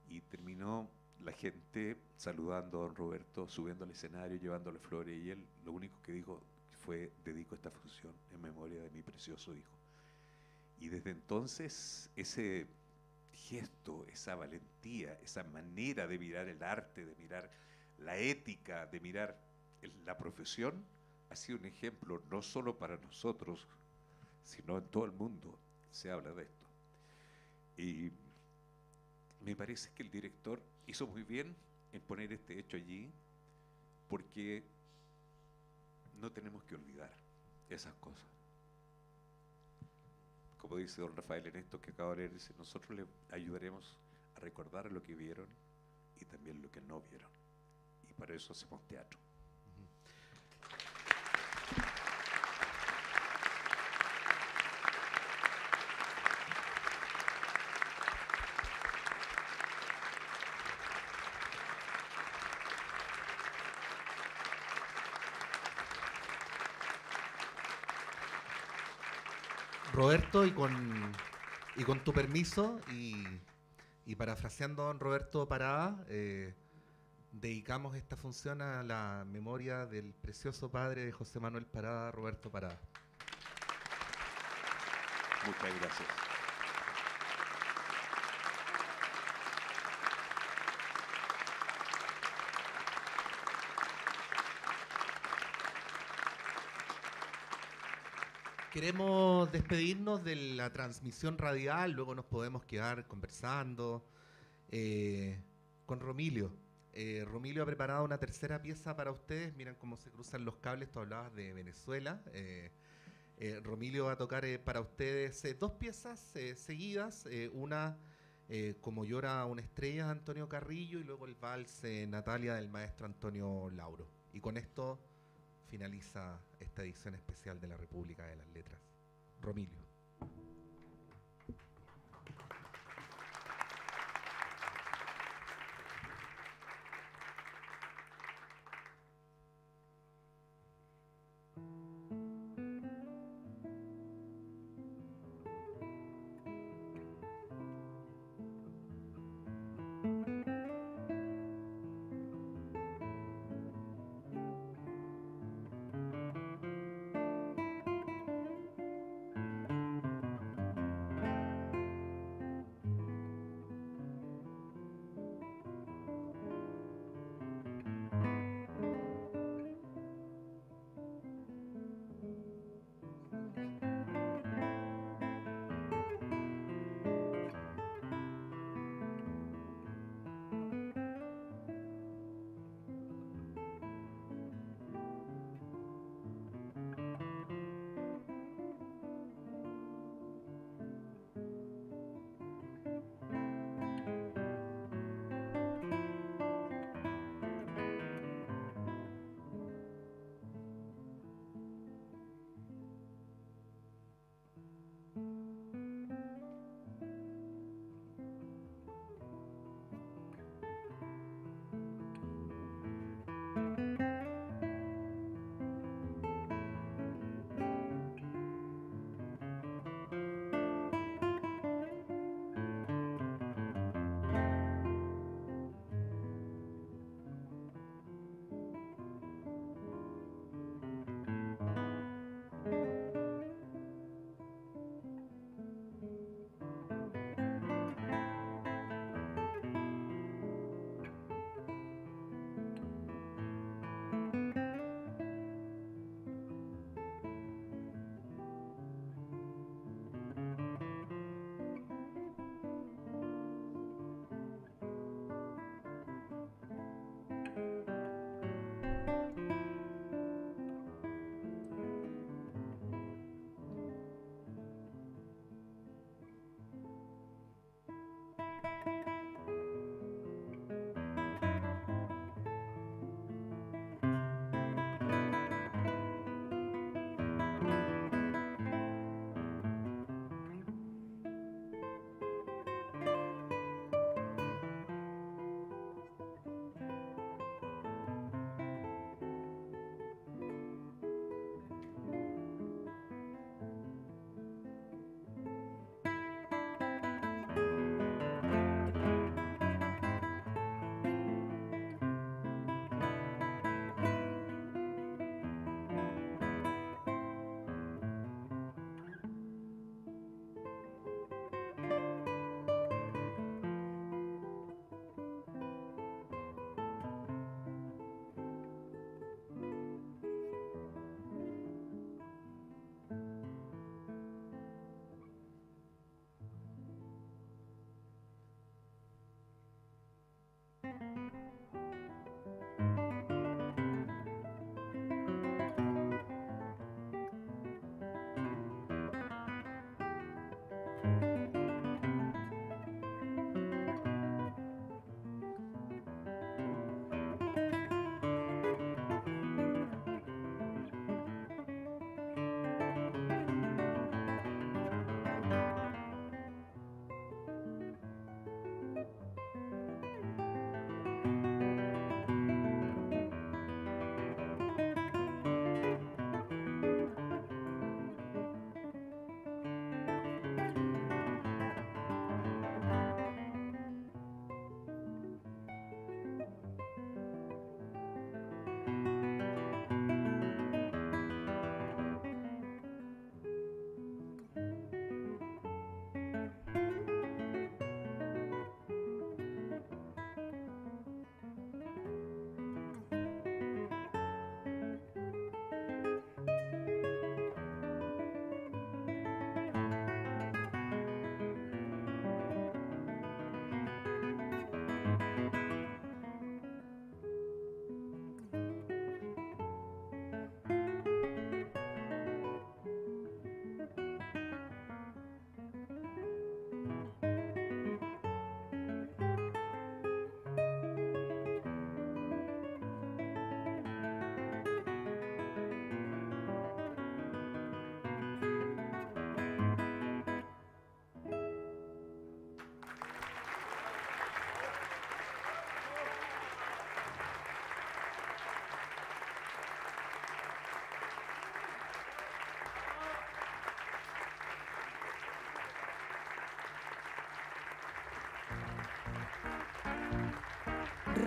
Y terminó la gente saludando a don Roberto, subiendo al escenario, llevándole flores, y él lo único que dijo fue, dedico esta función en memoria de mi precioso hijo. Y desde entonces ese gesto, esa valentía, esa manera de mirar el arte, de mirar la ética, de mirar la profesión, ha sido un ejemplo no solo para nosotros, sino en todo el mundo se habla de esto. Y me parece que el director hizo muy bien en poner este hecho allí, porque no tenemos que olvidar esas cosas. Como dice don Rafael en esto que acabo de leer, dice, nosotros le ayudaremos a recordar lo que vieron y también lo que no vieron. Y para eso hacemos teatro. Roberto, y con tu permiso, y parafraseando a don Roberto Parada, dedicamos esta función a la memoria del precioso padre de José Manuel Parada, Roberto Parada. Muchas gracias. Queremos despedirnos de la transmisión radial, luego nos podemos quedar conversando con Romilio. Romilio ha preparado una tercera pieza para ustedes. Miren cómo se cruzan los cables. Tú hablabas de Venezuela. Romilio va a tocar para ustedes 2 piezas seguidas. Una, Como llora una estrella, de Antonio Carrillo, y luego el vals Natalia, del maestro Antonio Lauro. Y con esto finaliza esta edición especial de la República de las Letras. Romilio.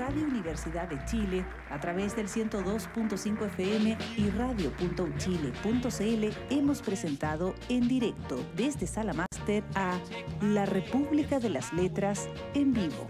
Radio Universidad de Chile, a través del 102.5 FM y radio.uchile.cl, hemos presentado en directo desde Sala Máster a La República de las Letras en vivo.